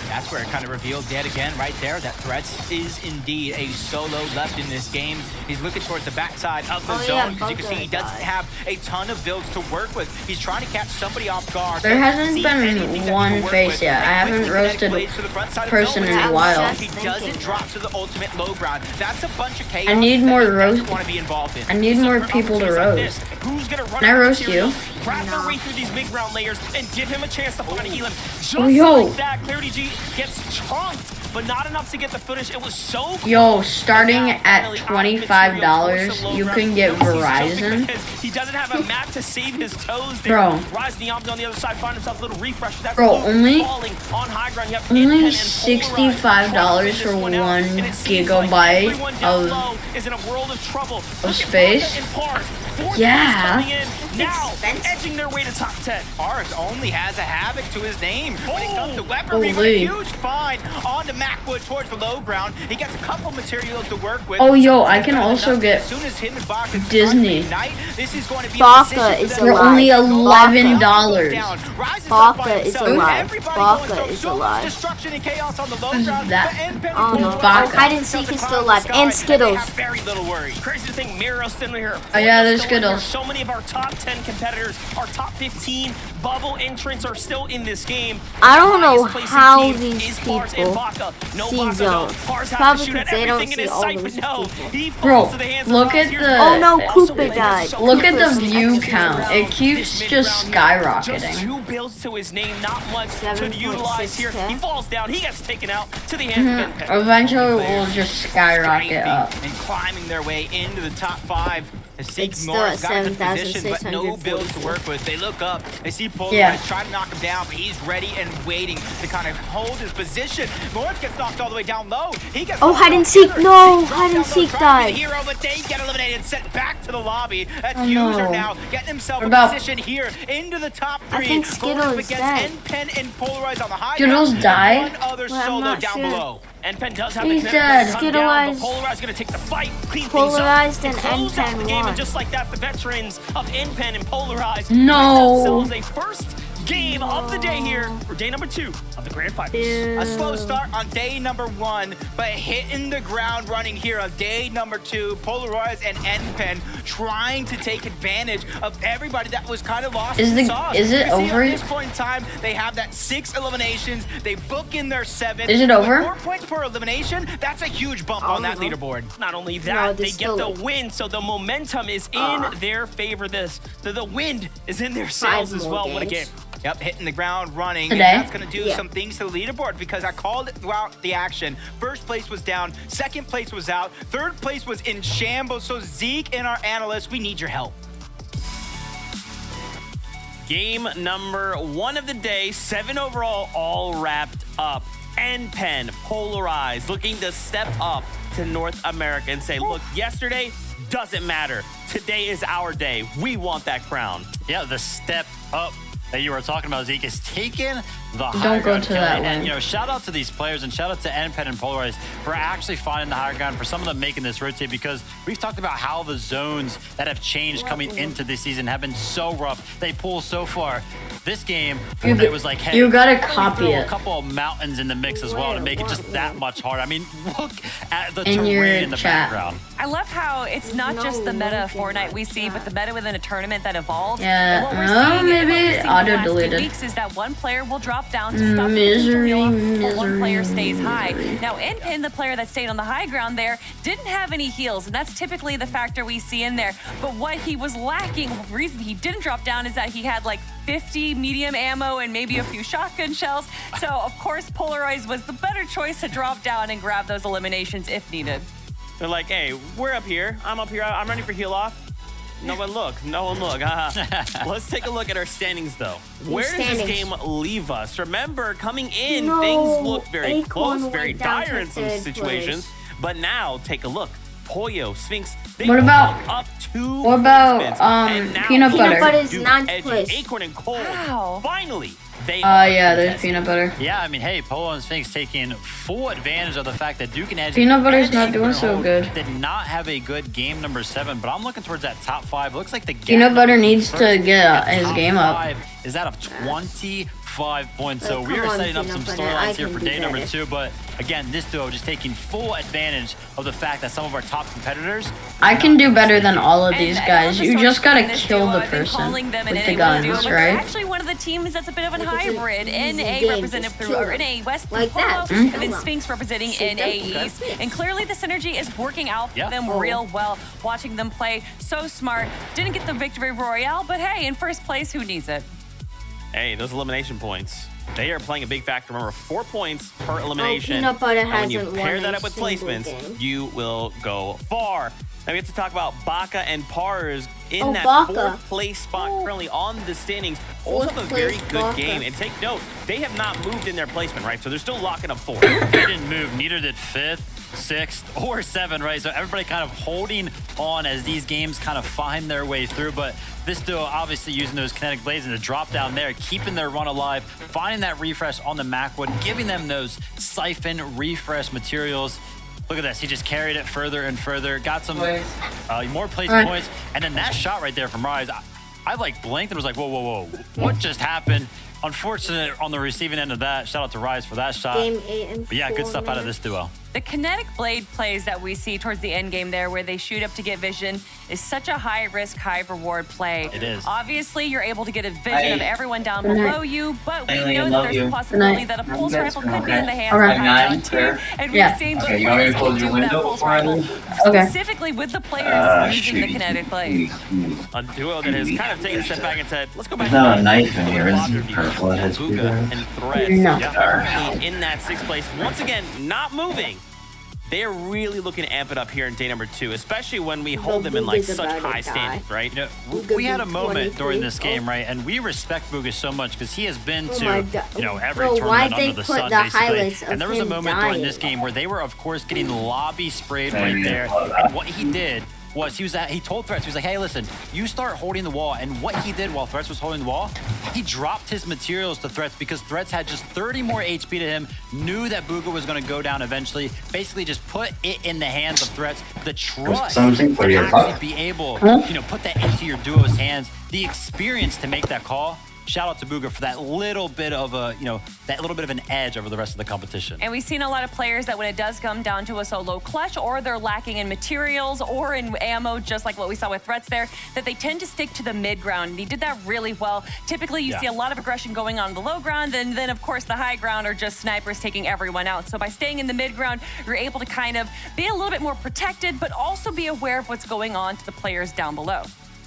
That's where it kind of revealed yet again right there that Threats is indeed a solo left in this game. He's looking towards the backside of the Oh, yeah, zone because you can see he Bunker doesn't died. have a ton of builds to work with. He's trying to catch somebody off guard. There hasn't See been anything that he one can work face with. yet. I And haven't quickly kinetic roasted blades to the front side of person the in a zone. while. He doesn't drop to the ultimate low ground. That's a bunch of chaos. I need that more he doesn't roast- want to be involved in. I need more For people to opportunities like roast. this, who's gonna run Can I out of roast materials, you? Grab their way through these mid-ground layers and give him a chance to find a healing. Just Oh, yo. like that, Clarity G gets chomped, but not enough to get the finish. It was so Yo, starting at $25, you can get Verizon. He doesn't have a map to save his toes there. Bro. Rise Niam's on the other side, find himself a little refresh. That's Bro, low, only- falling on high ground. You have only Inpen and $65 Polarized for trying to finish one out, and it seems like gigabyte everyone down of- low is in a world of trouble. Look at space? Baka and Pars. Fourth Yeah. place coming in now, Expensive. edging their way to top 10. Pars only has a Havoc to his name. When it comes to weaponry, Holy. a huge find on to Macwood towards the low ground. He gets a couple materials to work with. Oh, yo, I can also As get soon as him and Baka start to Disney. ignite, this is going to be Baka a position is for them alive. to only go $11. down. Rise is Baka up by is himself. alive. Everybody Baka going through is so much alive. destruction and chaos on the low Who's ground. that? The N-Pen Oh, no. Baka. Oh, hide and seek is still alive. And Skittles. They have very little worry. Crazy to think Miro's still in here. Oh, yeah, there's Still in here. Skittles. So many of our top 10 competitors, our top 15 bubble entrants are still in this game. I don't know Highest placing how team these is Pars and people Baka. No see Baka, zone. though. Pars has Probably to shoot at because they don't everything in see his all sight, those but no, people. he falls Bro, to the hands look of at Rise. Here's the- Oh no, Also, Koopa died. Look at the Koopa's view executed. count. It keeps This just mid-round now, Just skyrocketing. 2 builds to his name, not much to 7.6 utilize here. K. He falls down. He gets taken out to the hands of Inpen. Eventually, it will just skyrocket up. And climbing their way into the top 5. The Seek It's Norris still got at in position, but no 7,644. builds to work with. They look up, they see Polarized, Yeah. try to knock him down, but he's ready and waiting to kind of hold his position. Norris gets knocked all the way down low. He gets Oh, knocked hide and off seek. either. No, He drops hide and down low, seek trying to be died. the hero, but they get eliminated and sent back to the lobby. That's Oh, User no. now getting himself What a about- position here into the top I 3. think Going up Skittles is against dead. N-Pen and Polarized on the high Skittles ground, died? and one other Well, I'm solo not down sure. below. N-Pen does have He's the dead. connect come down, but Skittleized- Polarized gonna take the fight, clean Polarized things up, and close out N-Pen the game, won. and just like that, the veterans of N-Pen and Polarized No. win themselves a first game of the day here for day number 2 of the Grand Finals. A slow start on day number 1, but hitting the ground running here on day number 2. Polarized and N-Pen trying to take advantage of everybody that was kind of lost Is in the- sauce. is it You see over? At this point in time, they have that 6 eliminations. They book in their 7. Is it With over? 4 points per elimination. That's a huge bump on that leaderboard. Not only No, that, they they get still the win. win, so the momentum is in their favor. The wind is in their sails as more well. What a game. games. Yep, hitting the ground running. Today? And that's going to do Yeah. some things to the leaderboard because I called it throughout the action. First place was down. Second place was out. Third place was in shambles. So Zeke and our analysts, we need your help. Game number 1 of the day, 7 overall, all wrapped up. N-Pen, Polarized, looking to step up to North America and say, look, yesterday doesn't matter. Today is our day. We want that crown. Yeah, the step up that you were talking about, Zeke, is taking the high Don't go ground, to that killing. And, one. you know, shout out to these players and shout out to NPen and Polarize for actually finding the higher ground, for some of them making this rotate, because we've talked about how the zones that have changed coming into this season have been so rough. They pull so far. This game, it was like, hey, you gotta let me copy throw it. a couple of mountains in the mix as well to make it just that much harder. I mean, look at the In your terrain in the chat. background. I love how it's not just the meta of Fortnite we see, but the meta within a tournament that evolves. Yeah, And what we're oh, seeing in maybe the last auto few deleted. weeks is that one player will drop down to stop Misery, but one player misery, stays high. misery. Now, NPen, the player that stayed on the high ground there, didn't have any heals, and that's typically the factor we see in there. But what he was lacking, the reason he didn't drop down is that he had like 50 medium ammo and maybe a few shotgun shells. So, of course, Polarize was the better choice to drop down and grab those eliminations if needed. They're like, hey, we're up here. I'm up here. I'm ready for heal off. No one look. No one look. Let's take a look at our standings, though. Where does this game leave us? Remember, coming in, things look very close, very dire in some situations. But now, take a look. Pollo, Sphinx, they What about- moved up 2 what about, placements, and now peanut butter? Peanut butter is Duke, ninth Edgy, place. Acorn, and Cold. Wow. Finally, they are Yeah, there's contested. peanut butter. Yeah, I mean, hey, Polo and Sphinx taking full advantage of the fact that Duke and Edge Peanut butter's and not doing Acorn so Home good. did not have a good game number 7, but I'm looking towards that top 5. Looks like the gap Peanut butter between needs first to get and his top game up. 5 is that of 25 points. So Like, we come are on, setting up some Peanut butter, I storylines here can for do day number better. 2. But again, this duo just taking full advantage of the fact that some of our top competitors. I can do better than all of And these I guys. love the You story just gotta behind this kill duo. the I've been calling person them an with the NA guns, duo, but they're right? actually one of the teams that's a bit of an Because it's hybrid. an easy NA game, represented just through kill or them. NA West through Like that, Polo, just and kill then them. Sphinx representing Shoot them NA to death. East. And clearly the synergy is working out for Yeah. them real well. Watching them play so smart. Didn't get the victory royale, but hey, in first place, who needs it? Hey, those elimination points. They are playing a big factor. Remember, 4 points per elimination. Peanut butter and when you hasn't pair won that a up with single placements, game. you will go far. Now we have to talk about Baka and Pars in Oh, that Baka. 4th place spot currently on the standings. Also have a Fourth very place good Baka. game. And take note, they have not moved in their placement, right? So they're still locking up 4. They didn't move. Neither did 5th, 6th, or 7, right? So everybody kind of holding on as these games kind of find their way through. But this duo obviously using those kinetic blades and the drop down there, keeping their run alive, finding that refresh on the Macwood, giving them those siphon refresh materials. Look at this. He just carried it further and further. Got some more placement points. And then that shot right there from Rise, I like blinked and was like, whoa, whoa, whoa. What just happened? Unfortunate on the receiving end of that. Shout out to Rise for that shot. Game 8 and 4. But yeah, good stuff out of this duo. The kinetic blade plays that we see towards the end game there where they shoot up to get vision is such a high risk, high reward play. It is. Obviously, you're able to get a vision of everyone down below you, but we I know that love there's you. a possibility Good that a night. pulse Okay. rifle could be in the hands Alright. of high ground Good too. night. And Yeah. we've seen what Okay, you want me to players close can your do with that window pulse before I rifle, leave? Okay. specifically with the players using the kinetic blade. A duo that has kind of taken a step back and said, let's go back There's not to a knife in here, is quad there? review. Purple, it has to be Bugha there. and Threads. No. Yeah, currently in that 6th place. Once again, not moving. They're really looking to amp it up here in day number 2, especially when we hold them in like Bugha's such about to high die. standings, right? You know, Bugha we had a beat moment during 23. this game, right? And we respect Bugha so much because he has been Oh to, my God. you know, every Bro, why'd tournament they under the put sun, the basically. highlights of And there was a him moment during dying? this game where they were, of course, getting lobby sprayed Hey, right man, there. hold up. And what he did was he told Threats, he was like, hey, listen, you start holding the wall. And what he did while Threats was holding the wall, he dropped his materials to Threats because Threats had just 30 more HP to him, knew that Bugha was going to go down eventually, basically just put it in the hands of Threats. The trust something for to your actually buck. be able, you know, put that into your duo's hands, the experience to make that call. Shout out to Bugha for that little bit of a, you know, that little bit of an edge over the rest of the competition. And we've seen a lot of players that when it does come down to a solo clutch or they're lacking in materials or in ammo, just like what we saw with Threats there, that they tend to stick to the mid ground. And he did that really well. Typically, you see a lot of aggression going on the low ground, and then, of course, the high ground are just snipers taking everyone out. So by staying in the mid ground, you're able to kind of be a little bit more protected, but also be aware of what's going on to the players down below.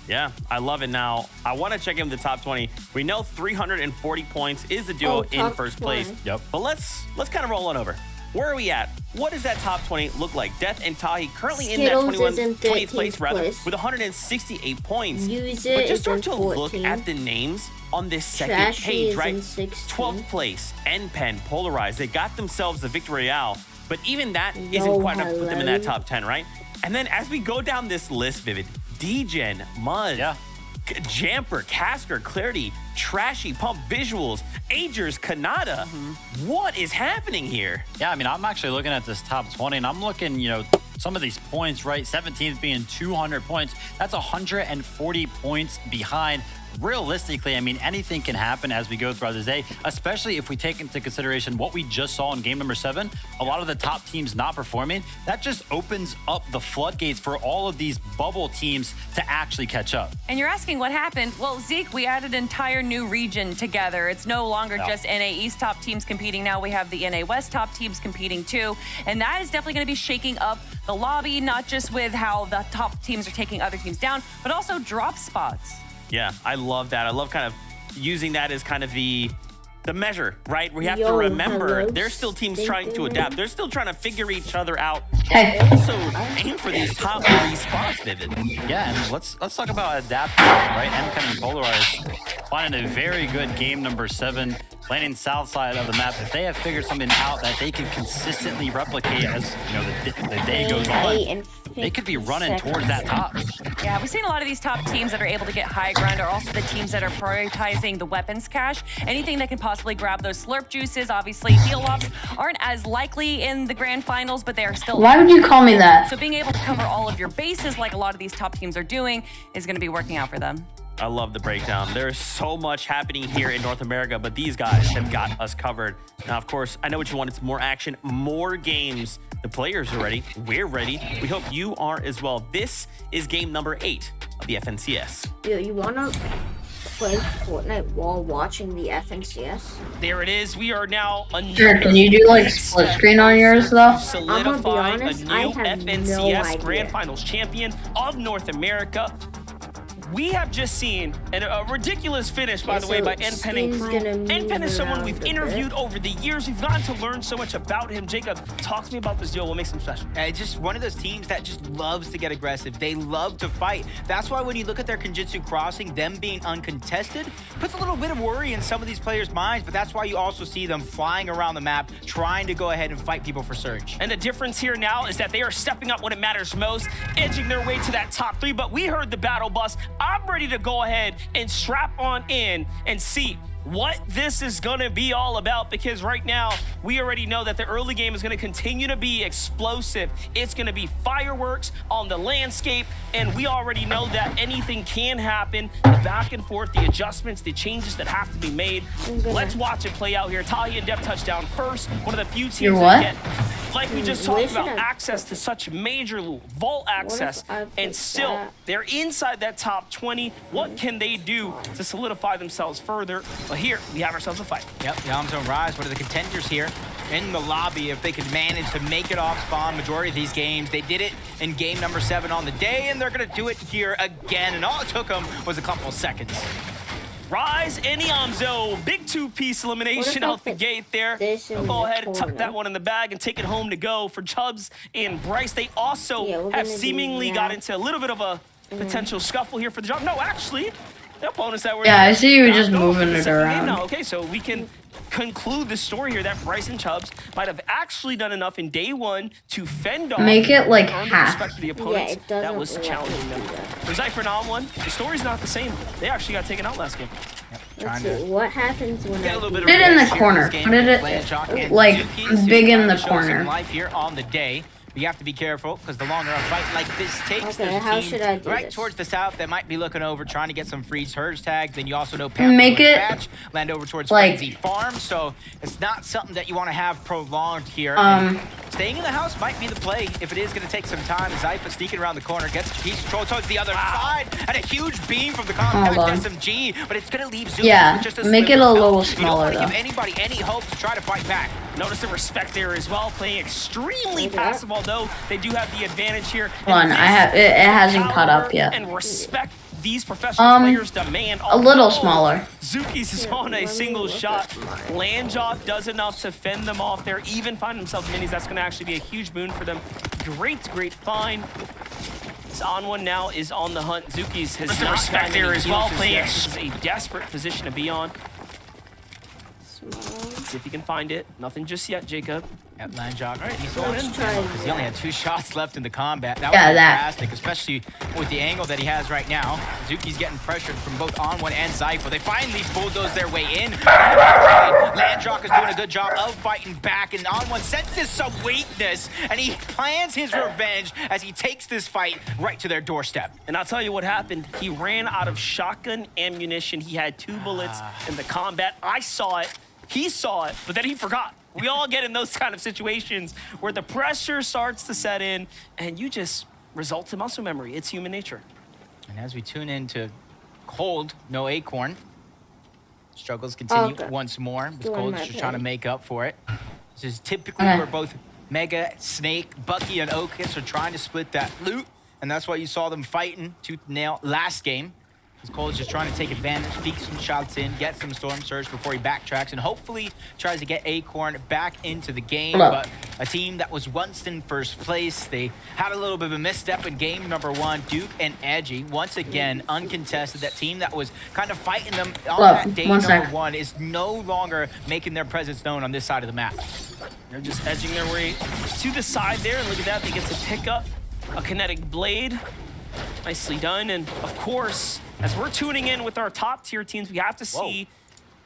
Yeah, I love it. Now, I want to check in with the top 20. We know 340 points is the duo in top first 20. place. Yep. But let's kind of roll on over. Where are we at? What does that top 20 look like? Death and Tahi currently in that Skittles is in 20th place 13th rather place. with 168 points. Use But It just is start in to look 14th. at the names on this second Trashy page, is right? in 16th. 12th place, NPen, Polarized. They got themselves the Victory Royale, but even that Yo, isn't quite enough to put them in that hello. top 10, right? And then as we go down this list, Vivid, DGen, Mud, Yeah. Jamper, Casker, Clarity, Trashy, Pump Visuals, Agers, Kanata. What is happening here? Yeah, I mean, I'm actually looking at this top 20, and I'm looking, you know, some of these points, right? 17th being 200 points. That's 140 points behind. Realistically, I mean, anything can happen as we go throughout the day, especially if we take into consideration what we just saw in game number 7. A lot of the top teams not performing. That just opens up the floodgates for all of these bubble teams to actually catch up. And you're asking what happened? Well, Zeke, we added an entire new region together. It's no longer just NA East top teams competing. Now we have the NA West top teams competing too. And that is definitely going to be shaking up the lobby, not just with how the top teams are taking other teams down, but also drop spots. Yeah, I love that. I love kind of using that as kind of the measure, right? We have to remember there's still teams trying to adapt. They're still trying to figure each other out. Hey. Also aim for these top 3 spots, Vivid. Yeah, and let's talk about adapting, right? NChem and Polarize finding a very good game number 7, landing south side of the map. If they have figured something out that they can consistently replicate as you know the day goes on, they could be running towards that top. Yeah, we've seen a lot of these top teams that are able to get high ground are also the teams that are prioritizing the weapons cache. Anything that can possibly grab those slurp juices. Obviously, heal ops aren't as likely in the grand finals, but they are still. Why would you call me that? So being able to cover all of your bases like a lot of these top teams are doing is going to be working out for them. I love the breakdown. There's so much happening here in North America, but these guys have got us covered. Now, of course, I know what you want. It's more action, more games. The players are ready. We're ready. We hope you are as well. This is game number 8 of the FNCS. You wanna play Fortnite while watching the FNCS? There it is. We are now Sure, can you do like split screen on yours though? solidifying honest, a new I have FNCS no idea. Grand Finals champion of North America. We have just seen a ridiculous finish, by the way, by NPen and crew. NPen is someone we've interviewed over the years. We've gotten to learn so much about him. Jacob, talk to me about this deal. What makes him special? It's just one of those teams that just loves to get aggressive. They love to fight. That's why when you look at their Kenjutsu Crossing, them being uncontested, puts a little bit of worry in some of these players' minds, but that's why you also see them flying around the map, trying to go ahead and fight people for Surge. And the difference here now is that they are stepping up when it matters most, edging their way to that top 3. But we heard the battle bus. I'm ready to go ahead and strap on in and see what this is gonna be all about, because right now we already know that the early game is gonna continue to be explosive. It's gonna be fireworks on the landscape, and we already know that anything can happen. The back and forth, the adjustments, the changes that have to be made. Let's watch it play out here. Tahi and Def touchdown first. One of the few teams that get, like we just talked about, access to such major vault access, and still they're inside that top 20. What can they do to solidify themselves further? Well, here we have ourselves a fight. Yep, Yamzone Rise, one of the contenders here in the lobby. If they could manage to make it off spawn majority of these games, they did it in game number 7 on the day, and they're gonna do it here again. And all it took them was a couple of seconds. Rise and Yamzo, big 2-piece elimination out the gate there. They'll go ahead and tuck that one in the bag and take it home to go for Chubbs and Bryce. They also have seemingly got into a little bit of a potential scuffle here for the job. No, actually, the opponents that were I see you just moving it around. No, okay, so we can conclude the story here that Bryce and Chubbs might have actually done enough in day 1 to fend off. Make it like earn the half. respect of the opponents that was challenging them. For Zypher and On One, the story's not the same. They actually got taken out last game. Let's see, what happens when I Put it in the corner. Put it like big in the corner. Life here on the day. You have to be careful because the longer a fight like this takes, there's a how team should I do right this? towards the south that might be looking over, trying to get some free Surge tags. Then you also know Make it Patch land over towards like Frenzy Farm, so it's not something that you want to have prolonged here. And staying in the house might be the play if it is going to take some time. Zypha sneaking around the corner, gets piece control towards the other side, and a huge beam from the compact SMG, but it's going to leave Zuki with just a make it a little you smaller don't though. want to give anybody any hope to try to fight back. Notice the respect there as well, playing extremely passive, although they do have the advantage here. Hold on, it hasn't caught up yet. And respect these professional players demand. A little smaller. Zuki's is on a single shot. Landjob does enough to fend them off there, even find themselves minis. That's going to actually be a huge boon for them. Great find. This On One now is on the hunt. Zuki's has not respect there as well, playing. This is a desperate position to be on. See if he can find it. Nothing just yet, Jacob. At Landjock, he's going in. because he only had 2 shots left in the combat. That Yeah, was that. fantastic, especially with the angle that he has right now. Zuki's getting pressured from both On1 and Zypher. They finally bulldoze their way in. Landjock is doing a good job of fighting back, and On1 senses some weakness, and he plans his revenge as he takes this fight right to their doorstep. And I'll tell you what happened. He ran out of shotgun ammunition. He had 2 bullets in the combat. I saw it. He saw it, but then he forgot. We all get in those kind of situations where the pressure starts to set in and you just result in muscle memory. It's human nature. And as we tune into Cold, no Acorn, struggles continue once more. With Cold just trying to make up for it. This is typically where both Mega, Snake, Bucky, and Okus are trying to split that loot. And that's why you saw them fighting tooth and nail last game. Cole's just trying to take advantage, peek some shots in, get some Storm Surge before he backtracks, and hopefully tries to get Acorn back into the game. But a team that was once in first place, they had a little bit of a misstep in game number 1. Duke and Edgy, once again, uncontested. That team that was kind of fighting them on that day number 1 is no longer making their presence known on this side of the map. They're just edging their way to the side there, and look at that, they get to pick up a kinetic blade. Nicely done, and of course, as we're tuning in with our top tier teams, we have to see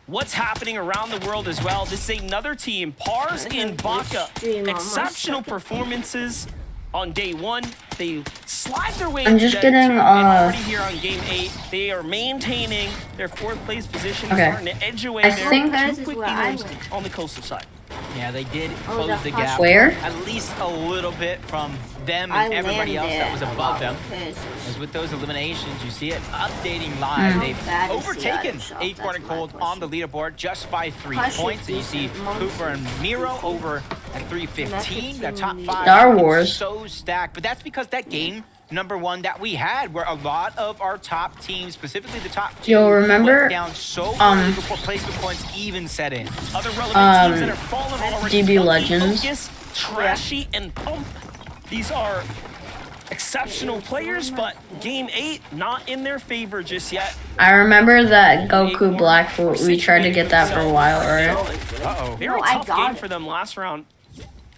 what's happening around the world as well. This is another team, Pars and Baka. Exceptional performances on day 1. They slide their way I'm just getting and already here on game 8. They are maintaining their 4th place position, starting to edge away there. think 2 quick leaders on the coastal side. Yeah, they did close the gap. Where? At least a little bit from them and everybody else that was above them. As with those eliminations, you see it updating live. They've overtaken Acorn and Cold on the leaderboard just by 3 points. And you see Cooper and Miro over at 315. The top 5 Star Wars. so stacked. But that's because that game number 1 that we had, where a lot of our top teams, specifically the top 2, Yo, remember, went down so early before placement points even set in. Other relevant teams that have fallen already. DB Legends. Focus, Trashy, and Pump. These are exceptional players, but game 8 not in their favor just yet. I remember that Goku Blackfoot. We tried to get that for a while, right? Very tough game for them last round.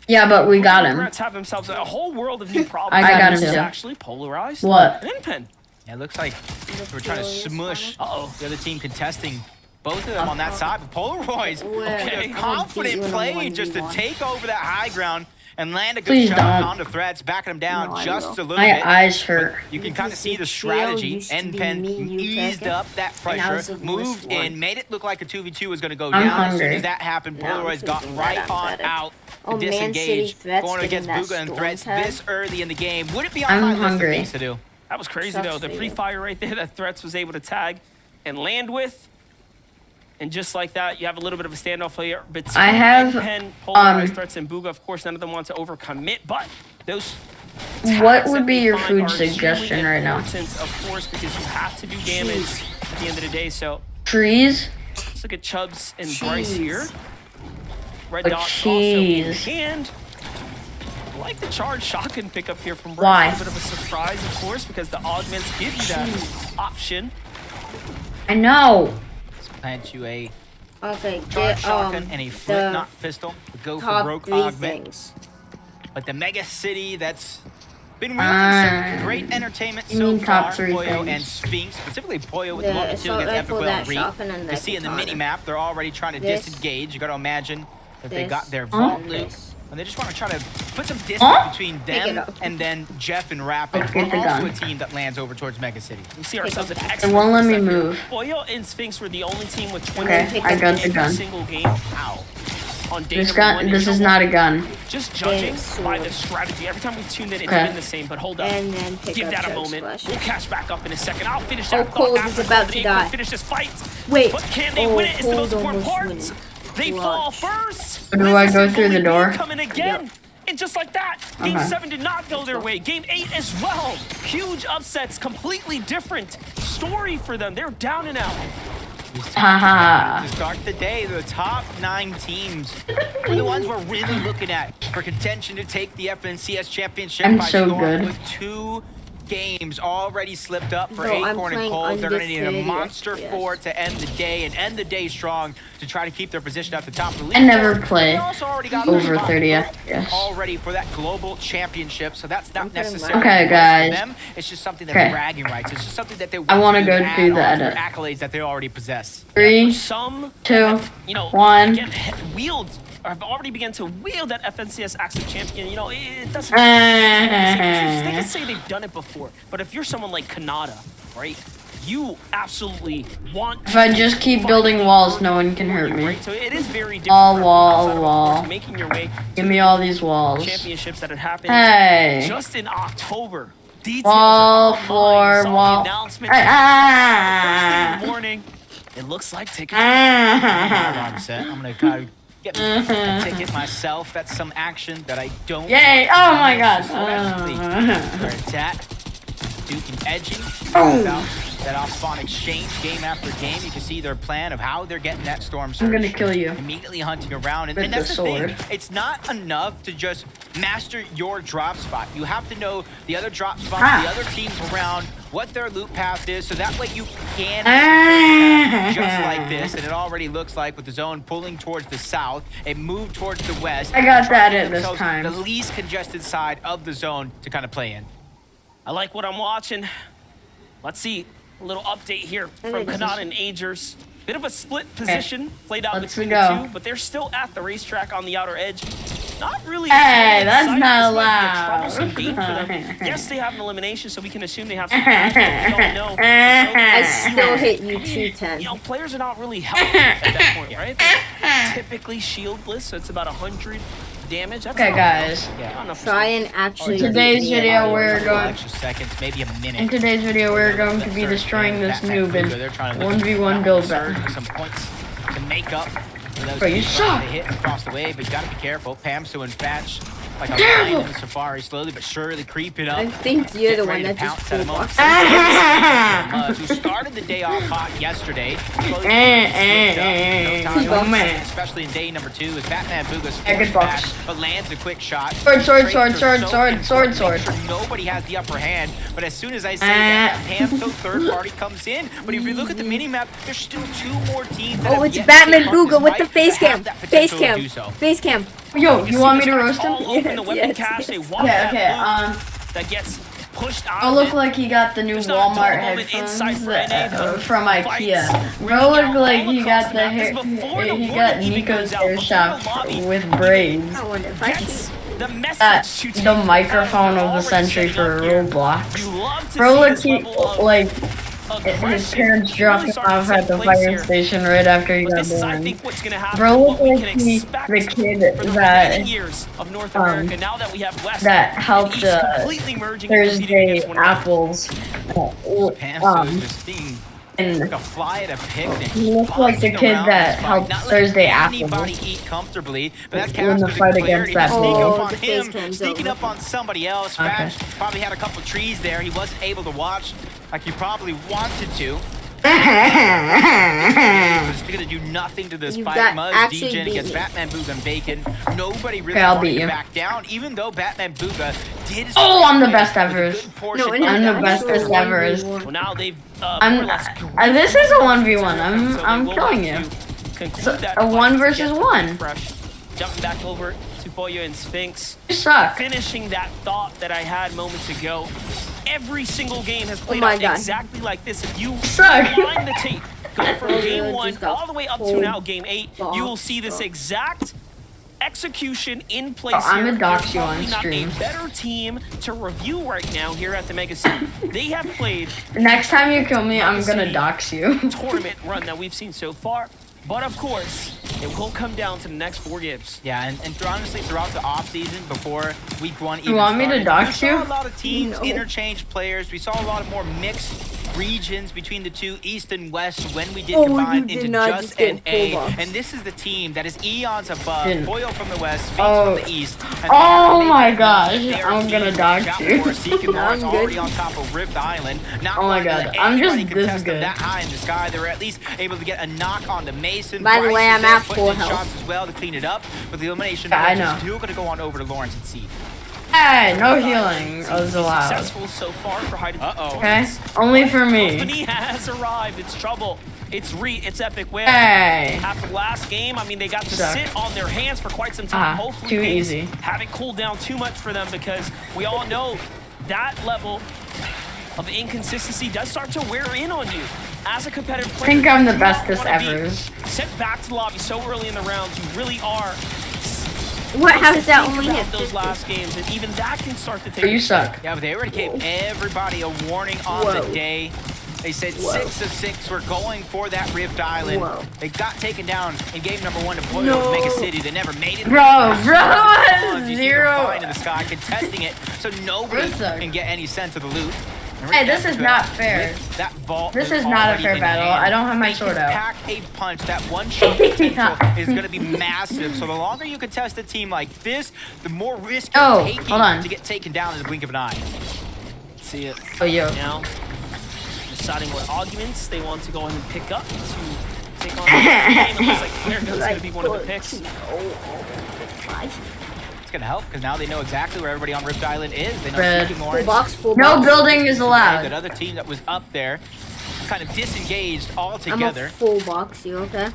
Yeah, but we got him. Regrets have themselves a whole world of new problems. I got him This is too. actually polarized. What? Inpen. Yeah, it looks like we're trying to smush the other team contesting both of them on that side. But Polaroids, a confident play just to take over that high ground and land a good shot onto Threats, backing him down just a little bit. My eyes hurt. You can kind of see the strategy. Npen eased up that pressure, moved in, made it look like a 2v2 was going to go down. As soon as that happened, Polaroids got right on out. Disengage, going against Bugha and Threats this early in the game. Would it be on my list of things to do? That was crazy though. The pre-fire right there that Threats was able to tag and land with. And just like that, you have a little bit of a standoff player between Pen, Polarized, Threats, and Bugha. Of course, none of them want to overcommit, but those What would be your food suggestion right now? Of course, because you have to do damage at the end of the day. So Trees? let's look at Chubbs and Bryce here. Red But dot also in cheese. hand. I like the charge shotgun pickup here from Bryce. Why? A bit of a surprise, of course, because the augments give you that option. I know. Let's plant you a Okay, charge shotgun and a flint knot pistol. Go for broke augment. Things. But the Mega City, that's been really some great entertainment so far. Poyo and Sphinx, specifically Poyo with the Logan 2 against Epic Will and Reed. You see in the mini-map, they're already trying to disengage. You got to imagine that they got their vault loot. And they just want to try to put some distance between them and then Jeff and Rapid. Also a team that lands over towards Mega City. We see ourselves an It excellent won't let me second. move. Poyo and Sphinx were the only team with 20 Okay, I got the gun. single game. Ow. On day This number gun. 1, This is not a gun. just judging by the strategy. Every time we tuned in, it's been the same. But hold up, And then pick give up that a Chug moment. Splash. We'll catch back up in a second. I'll finish that. thought Cold is after about to Acorn die. Finish this fight. Wait. But can they win it? It's the most Cold important almost part. winning. They fall Watch. first. Do I go through the door? Coming again. And just like that, Game 7 did not go their way. Game 8 as well. Huge upsets, completely different story for them. They're down and out. Haha. To start the day, the top 9 teams are the ones we're really looking at for contention to take the FNCS championship I'm by so scoring good. with 2 games already slipped up for Bro, I'm Acorn and playing Cold. They're going to need a undefeated monster FPS. 4 to end the day and end the day strong to try to keep their position at the top of the league. I never play They also already got over their 30 spot FPS. already for that global championship, so that's not necessarily Okay, a race guys. for them. It's just something that's Okay. bragging rights. It's just something that they I wanna to go add do the on to edit. accolades that they already possess. 3, Some, 2, you know, 1. get wield or have already begun to wield that FNCS Active Champion. You know, it doesn't. They can say they've done it before, but if you're someone like Kanata, right? You absolutely want. If I just keep building walls, no one can hurt me. Right? So it is very different. Wall, from wall, outside of, of wall. course, making your way Give me all these walls. championships that had happened Hey. just in October. Details Wall, are online. floor, You saw the wall. announcement. First thing in the morning, it looks like tickets. Hold on, set. I'm going to kind of get a ticket myself. That's some action that I don't. Yay! Oh my god. Especially where it's at. Duke and Edgy. That off-spawn exchange game after game. You can see their plan of how they're getting that storm surge. I'm gonna kill you. Immediately hunting around. And, With and that's the the sword. thing. It's not enough to just master your drop spot. You have to know the other drop spots, the other teams around, what their loop path is, so that way you can just like this. And it already looks like with the zone pulling towards the south, it moved towards the west. I got that in this themselves time. The least congested side of the zone to kind of play in. I like what I'm watching. Let's see a little update here from Kanata and Agers. Bit of a split position played out Let's between go. the two, but they're still at the racetrack on the outer edge. Not really. Hey, that's excited. not This might be a allowed. troublesome game for them. Yes, they have an elimination, so we can assume they have some. We don't know. I still hit you 210. You know, players are not really healthy at that point, right? They're typically shieldless, so it's about 100 damage. That's Okay, not guys. not enough. Try and actually. In today's beat me video, at we're it. going. Extra seconds, maybe a minute. In today's video, we're going to be destroying this noob in 1v1 build battle. Some points to make up for those Bro, you people trying suck. to hit across the way, but you gotta be careful. Pamso and Fatch, like a Careful. lion in the Safari, slowly but surely creeping up. I think you're Get the ready one to that just pounce at a full moment. boxed. Who started the day off hot yesterday. Slowly slipped up. T-box. No time, especially in day number 2, as Batman Booga's Yeah, good forced box. back, but lands a quick shot. Sword, sword, sword, Trades are sword, so sword, important. sword, Make sword. sure nobody has the upper hand, but as soon as I say that, Pamso third party comes in. But if you look at the mini-map, there's still 2 more teams that Oh, have it's yet to Batman take part in Booga with the this face fight that cam. have that Face potential to cam. do so. Face cam. Yo, you want me to roast him? All open the weapon Yes, cache. yes. They want Okay, that okay. loot that gets pushed out. Oh, of look it. like he got the new There's not a Walmart dull moment inside headphones for NA, though. from IKEA. Fights Bro, ringing look out like all he across got the the map. hair. This is before the He warning got even Nico's goes out, hair before shop the lobby with braids. I wonder if I can. gets the message That to the take microphone out. of the century for You Roblox. love to Bro, see look, this he level of like his aggression parents dropped really him starting to off at take the place fire here. station right after he But got this is, I born. think, what's going to happen. Bro, what look we like can he, expect the for kid the remaining that years of North America. Now that we have West that and helped East completely merging and competing Thursday against one another. apples. Pamso just being And like a fly at a picnic. he looked like the Buzzing kid around that this fight, helped not letting Thursday anybody apples. eat comfortably, but that's In the Casper's fight declared. against He that sneak bull. up on Oh, the face him, cam's sneaking over. up on somebody else. Okay. Fatch probably had a couple trees there. He wasn't able to watch like he probably wanted to. It's going to do nothing to this You fight. got Muzz, actually Degen beat against me. Batman Booga and Bacon. Nobody really Okay, I'll wanted beat to you. back down, even though Batman Booga did. Oh, I'm the play best with a ever. good portion No, of I'm the that. bestest ever. Well, now they've I'm. more or less This is a 1v1. So they I'm will killing have you. to conclude So, that a fight 1 to versus get 1. fresh. Jumping back over to Boyo and Sphinx. You suck. Finishing that thought that I had moments ago. Every single game has played my out God. exactly like this. If you Suck. rewind the tape, go from game Just 1 got all the way up to full now, game 8, you will see this exact execution in place Oh, I'm here. gonna dox There's you on probably not stream. a better team to review right now here at the Mega City. They have played Next time you kill me, I'm gonna dox you. tournament run that we've seen so far. But of course, it will come down to the next 4 games. Yeah, and honestly, throughout the offseason, before week 1 even You want me to started, dox we you? saw a lot of teams No. interchange players. We saw a lot of more mixed regions between the two, East and West, when we did Oh, combine you did into not just just get NA. full box. And this is the team that is eons above. Didn't. Boyle from the West, Sphinx Oh. from the East. and they Oh have my made gosh, their I'm team gonna dox shot you. for Seeking Lawrence I'm good. already on top of Rift Island. Not Oh my wanting to God, let I'm just anybody this contest them good. that high in the sky. They were at least able to get a knock on the Mason. By the Bryce way, is I'm there at putting full in health. shots as well to clean it up. But the elimination Yeah, I is know. still going to go on over to Lawrence and see. Hey, no healing is allowed. Successful so far for Hide. Okay, only for me. Company has arrived. It's trouble. It's Epic Win. Hey. After last game, I mean, they got to Suck. sit on their hands for quite some time. Hopefully, too things easy. haven't cooled down too much for them because we all know that level of inconsistency does start to wear in on you. As a competitive player, I think I'm the you don't bestest wanna be ever. sent back to the lobby so early in the round. You really are. What? How does that Think only about hit those 50? last games, and even that can start to take. But you suck. Yeah, but they already gave everybody a warning on Whoa. the day. They said Whoa. 6 of 6 were going for that Rift Island. Whoa. They got taken down in game number 1 to Boyle No. Mega City. They never made it. Bro, You see them zero. flying in the sky, contesting it, so nobody This sucks. can get any sense of the loot. And Hey, Rift this is Africa, not fair. with That vault This has is not a already fair been battle. handled. I don't have my They sword can out. pack a punch. That one shot potential is going to be massive. So the longer you contest a team like this, the more risk you're Oh, taking hold on. to get taken down in the blink of an eye. See it Oh, yo. now. Deciding what arguments they want to go ahead and pick up to take on the game. It looks like Flare Gun's going to be one of the picks. It's going to help because now they know exactly where everybody on Rift Island is. They know Red. Seeking Full Orange. box, full No box. building is That allowed. other team that was up there kind of disengaged I'm altogether. a full box, you okay?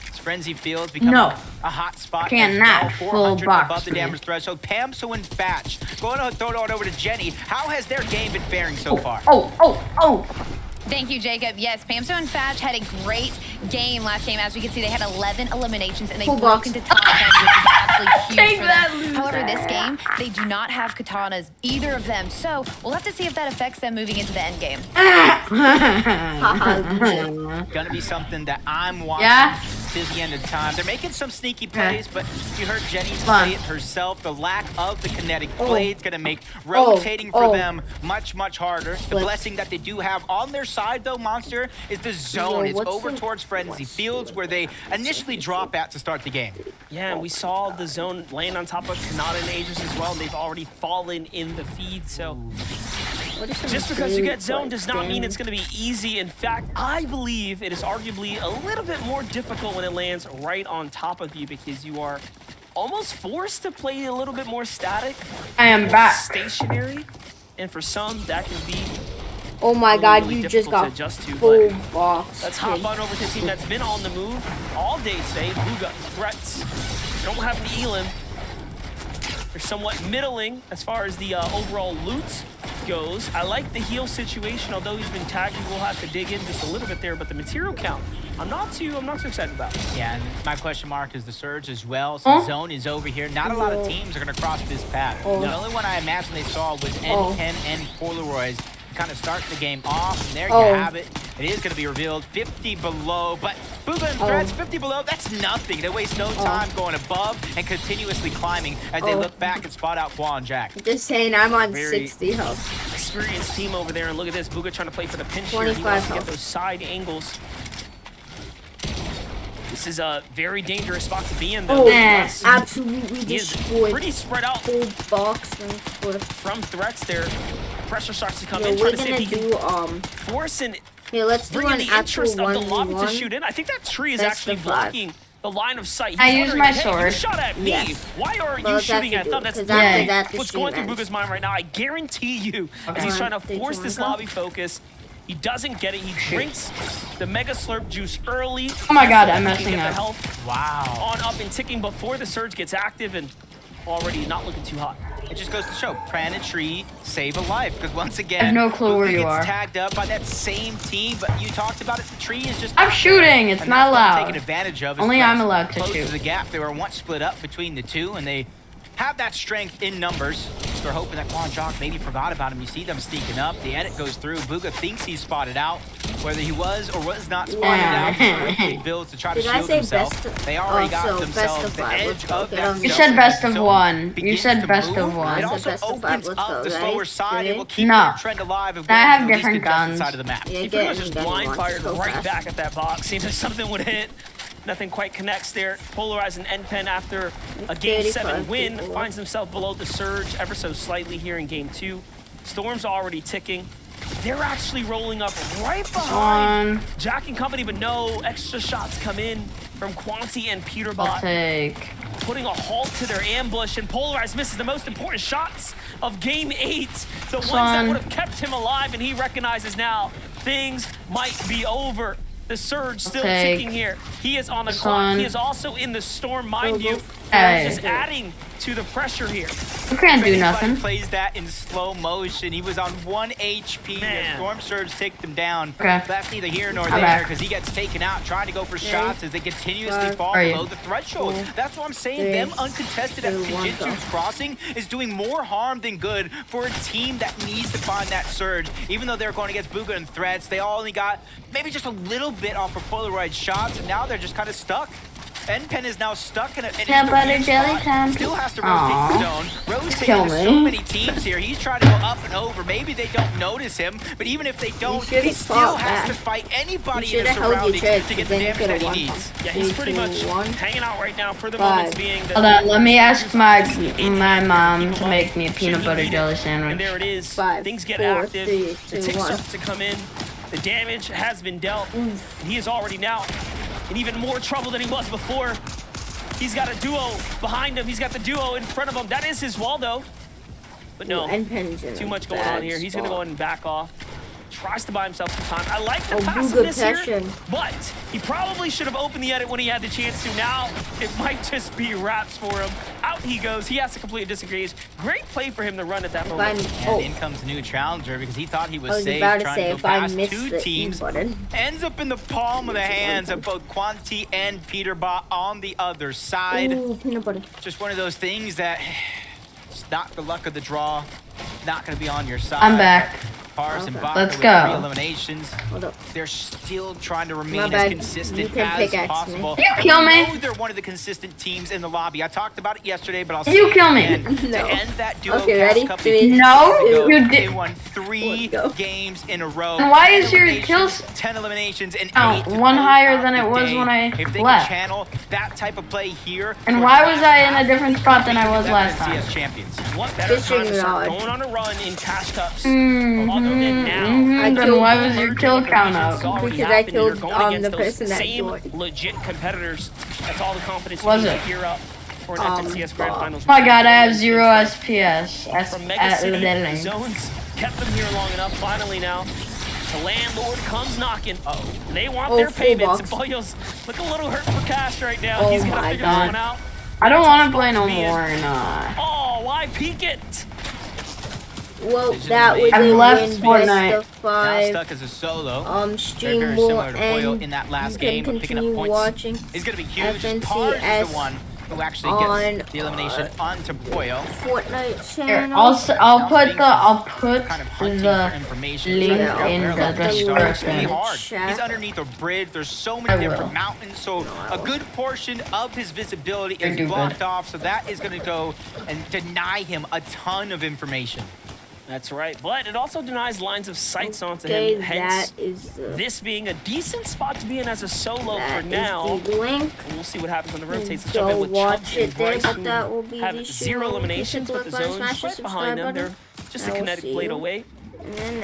It's Frenzy Fields become No. a hot spot. Cannot as well. full 400 box above the me. damage threshold. Pamso and Fatch. Going to throw it over to Jenny. How has their game been faring so far? Oh. Thank you, Jacob. Yes, Pamso and Fatch had a great game last game. As we can see, they had 11 eliminations and they Full broke box. into top 10, which is absolutely huge Take for that, them. loser. However, this game, they do not have katanas, either of them. So we'll have to see if that affects them moving into the end game. Haha, loser. Gonna be something that I'm watching Yeah? to the end of time. They're making some sneaky plays, but you heard Jenny Fun. say it herself. The lack of the kinetic Oh. blade's gonna make rotating for Oh. them much, much harder. The Flip. blessing that they do have on their side, though, Monster, is the zone. Yo, It's what's over the- towards Frenzy Fields, where they initially drop at to start the game. Yeah, and we saw the zone land on top of Kanata and Aegis as well, and they've already fallen in the feed, so What is just some because you big, get zoned like, does not mean thing? it's going to be easy. In fact, I believe it is arguably a little bit more difficult when it lands right on top of you because you are almost forced to play a little bit more static, I am more back. stationary, and for some, that can be Oh my really, god, really you just difficult to got adjust to, full but box. let's hop on over to a team that's been on the move all day today. Bugha, Threats. They don't have an Elim. They're somewhat middling as far as the overall loot goes. I like the heal situation, although he's been tagged. We'll have to dig in just a little bit there, but the material count, I'm not too excited about. Yeah, and my question mark is the Surge as well. So Zone is over here. Not a lot of teams are going to cross this path. The only one I imagine they saw was N10 and Polaroids kind of starting the game off. And there you have it. It is going to be revealed 50 below, but Bugha and Threats 50 below, that's nothing. They waste no time going above and continuously climbing as they look back and spot out Kwa and Jack. Just saying, I'm on Very 60 health. Experienced team over there, and look at this. Bugha trying to play for the pinch here. He 25 wants to get health. those side angles. This is a very dangerous spot to be in, though. Oh, because absolutely he is destroyed. pretty spread out Full box and for the. from Threats there. Pressure starts to come Yo, in, we're trying to see if gonna he can do force an Here, let's do bring in an the actual interest of the lobby to 1v1. shoot in. I think that tree is Best actually of 5. blocking the line of sight. I He's used wondering, my hey, you sword. shot at me. Yes. Why are Well, you let's shooting actually at do them? it, That's 'cause after literally that, the what's stream going through ends. Bugha's mind right now. I guarantee you, as he's trying to Did you force wanna this go? lobby focus, he doesn't get it. He drinks the Mega Slurp juice early. Oh my god, I'm He can messing get the up. health Wow. on up and ticking before the surge gets active, and already not looking too hot. It just goes to show, plant a tree, save a life. Because once again, I have no clue where Bugha you gets are. tagged up by that same team, but you talked about it, the tree is just I'm out there. shooting, it's And not that's what I'm allowed. taking advantage of. is Only Threats I'm allowed to closes shoot. the gap. They were once split up between the two, and they have that strength in numbers. They're hoping that Quan Jock maybe forgot about him. You see them sneaking up. The edit goes through. Bugha thinks he's spotted out. Whether he was or was not spotted out, he quickly builds to try to Did I shield say himself. best of- They already oh, got so themselves best of the 5. edge Let's go. of Get that on zone. You said best of Zone 1. You begins said to best move. of 1. It I also said best of 5. opens Let's up go, the right? slower side. It will keep No. their trend alive of I have going to at least different contested guns. side of the map. Yeah, He get pretty much him, just get him, blind watch fired it go right fast. back at that box. Seems like something would hit. Nothing quite connects there. Polarized and N-Pen after a Game 7 35 win people. finds himself below the surge ever so slightly here in Game 2. Storm's already ticking. They're actually rolling up right behind Jack and company, but no extra shots come in from Quanti and I'll Peterbot. take. putting a halt to their ambush, and Polarized misses the most important shots of Game 8, the ones that would have kept him alive, and he recognizes now things might be over. The Surge still ticking here. He is on the clock. He is also in the storm, mind you. Just adding to the pressure here. You can't do nothing. Plays that in slow motion. He was on 1 HP. The Storm Surge take them down. That's neither here nor there because he gets taken out trying to go for shots as they continuously fall below the threshold. That's what I'm saying. Them uncontested at Fujitsu's Crossing is doing more harm than good for a team that needs to find that Surge. Even though they're going against Bugha and Threats, they all only got maybe just a little bit off of Polaroid shots, and now they're just kind of stuck. NPen is now stuck in a butter jelly time. Still has to rotate the zone. Rotating so many teams here. He's trying to go up and over. Maybe they don't notice him, but even if they don't, he still has to fight anybody in the surroundings to get the damage that he needs. Yeah, he's pretty much hanging out right now for the moment being. Hold on, let me ask my mom to make me a peanut butter jelly sandwich. And there it is. Things get active. The tick starts to come in. The damage has been dealt. He is already now in even more trouble than he was before. He's got a duo behind him. He's got the duo in front of him. That is his wall, though. But no, too much going on here. He's going to go ahead and back off. Tries to buy himself some time. I like the passiveness here, but he probably should have opened the edit when he had the chance to. Now, it might just be wraps for him. Out he goes. He has to completely disengage. Great play for him to run at that moment. And in comes a new challenger because he thought he was safe trying to go past two teams. Ends up in the palm of the hands of both Quanti and Peterbot on the other side. Just one of those things that it's not the luck of the draw. Not going to be on your side. I'm back. Let's go. Eliminations. They're still trying to remain as consistent as possible. You kill me. I know they're one of the consistent teams in the lobby. I talked about it yesterday, but I'll say you kill me. To end that duo ready? No, you did. They won 3 games in a row. And why is your kills 10 eliminations and 8 one higher than it was when I if they left? Can channel that type of play here. And why was I in a different spot than I was last time? CS champions. What better time to start going on a run in cash cups? Then why was your kill count up? Because I killed the person that joined. Legit competitors. That's all the confidence Was you it? need to gear up for an Epic CS Grand Finals. Oh my god, I have 0 SPS. From Mega City, zones kept them here long enough. Finally now, the landlord comes knocking. And they want their payments. And Boyo's look a little hurt for cash right now. He's gonna figure this one out. I don't want to play no more. Nah. Oh, why peek it? Well, that was I'm a left win. Fortnite. Best of 5. Stuck as a solo. Stream very will similar to Boyo end. in that last You game, can but picking up continue points watching is going to be huge. FNCS Pars is the one who actually gets the elimination onto Boyo. Fortnite Here, channel. I'll put the Kind of hunting the for information. link Trying to in figure out where the It's really description. hard. Chat. He's underneath a bridge. There's so many different mountains, so a good portion of his visibility is blocked off. So that is going to go and deny him a ton of information. That's right, but it also denies lines of sight onto Okay, him. Hence, that is this being a decent spot to be in as a solo that for is now. the link. And we'll see what happens when the rotates. Let's Go jump in with watch Chumps it and there, Bryce, but who that will be have the 0 show. eliminations, Hit but the the like button, zone's smash the right behind them. subscribe They're just a button. kinetic blade away. And then